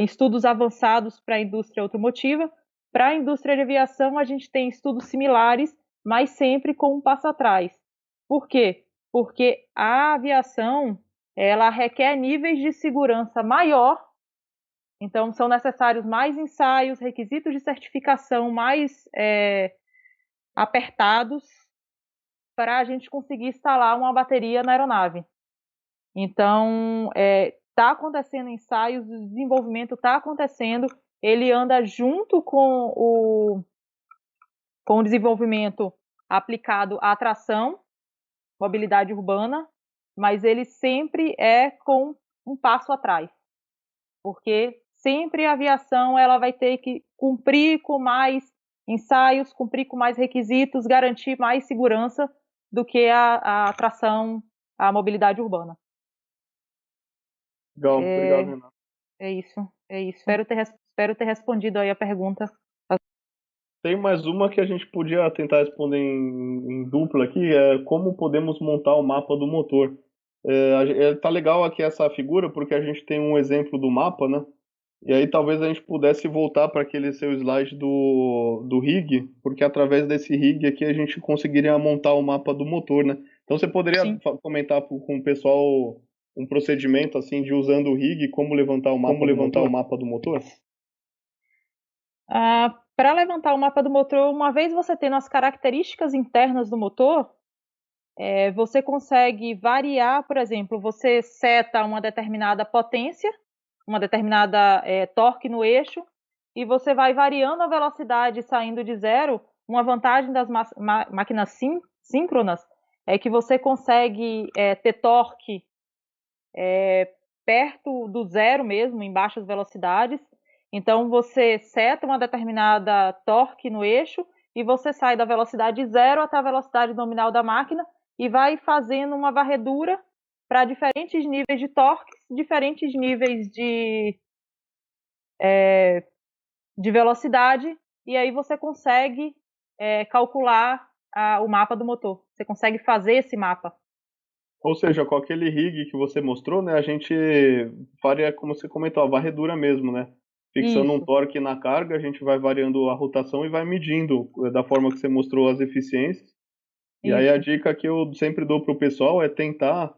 estudos avançados para a indústria automotiva. Para a indústria de aviação, a gente tem estudos similares, mas sempre com um passo atrás. Por quê? Porque a aviação ela requer níveis de segurança maior, então são necessários mais ensaios, requisitos de certificação mais apertados para a gente conseguir instalar uma bateria na aeronave. Então, está acontecendo ensaios, o desenvolvimento está acontecendo, ele anda junto com o desenvolvimento aplicado à tração, mobilidade urbana, mas ele sempre com um passo atrás, porque sempre a aviação ela vai ter que cumprir com mais ensaios, cumprir com mais requisitos, garantir mais segurança do que a tração, a mobilidade urbana. Legal, obrigado, Renato. É isso. Espero ter respondido aí a pergunta. Tem mais uma que a gente podia tentar responder em dupla aqui, como podemos montar o mapa do motor. Tá legal aqui essa figura, porque a gente tem um exemplo do mapa, né? E aí talvez a gente pudesse voltar para aquele seu slide do rig, porque através desse rig aqui a gente conseguiria montar o mapa do motor, né? Então você poderia comentar com o pessoal um procedimento assim de usando o rig, como levantar o mapa do motor? Para levantar o mapa do motor, uma vez você tendo as características internas do motor, você consegue variar, por exemplo, você seta uma determinada potência, uma determinada torque no eixo, e você vai variando a velocidade saindo de zero. Uma vantagem das máquinas síncronas é que você consegue ter torque perto do zero mesmo, em baixas velocidades. Então você seta uma determinada torque no eixo e você sai da velocidade zero até a velocidade nominal da máquina e vai fazendo uma varredura para diferentes níveis de torques, diferentes níveis de velocidade, e aí você consegue calcular o mapa do motor. Você consegue fazer esse mapa. Ou seja, com aquele rig que você mostrou, né, a gente faria, como você comentou, a varredura mesmo, né? Fixando um torque na carga, a gente vai variando a rotação e vai medindo da forma que você mostrou as eficiências. E aí a dica que eu sempre dou para o pessoal é tentar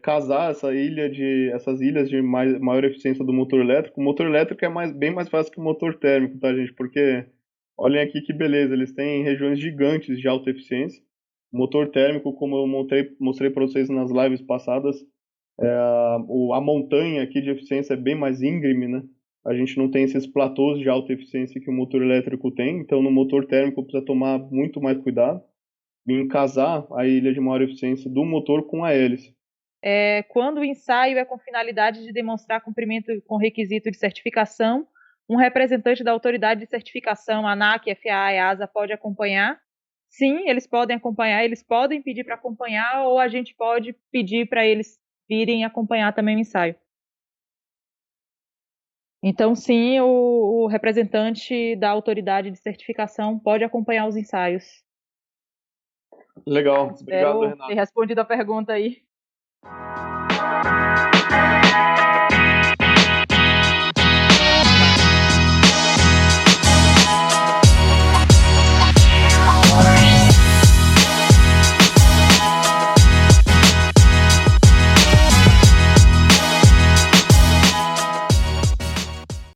casar essas ilhas de maior eficiência do motor elétrico. O motor elétrico é bem mais fácil que o motor térmico, tá, gente? Porque olhem aqui que beleza, eles têm regiões gigantes de alta eficiência. O motor térmico, como eu mostrei para vocês nas lives passadas, a montanha aqui de eficiência é bem mais íngreme, né? A gente não tem esses platôs de alta eficiência que o motor elétrico tem, então no motor térmico precisa tomar muito mais cuidado em casar a ilha de maior eficiência do motor com a hélice. Quando o ensaio é com finalidade de demonstrar cumprimento com requisito de certificação, um representante da autoridade de certificação, ANAC, FAA e ASA, pode acompanhar. sim, eles podem acompanhar, eles podem pedir para acompanhar, ou a gente pode pedir para eles virem acompanhar também o ensaio. Então, sim, o representante da autoridade de certificação pode acompanhar os ensaios. Legal, obrigado, Espero ter Renato. respondido a pergunta aí.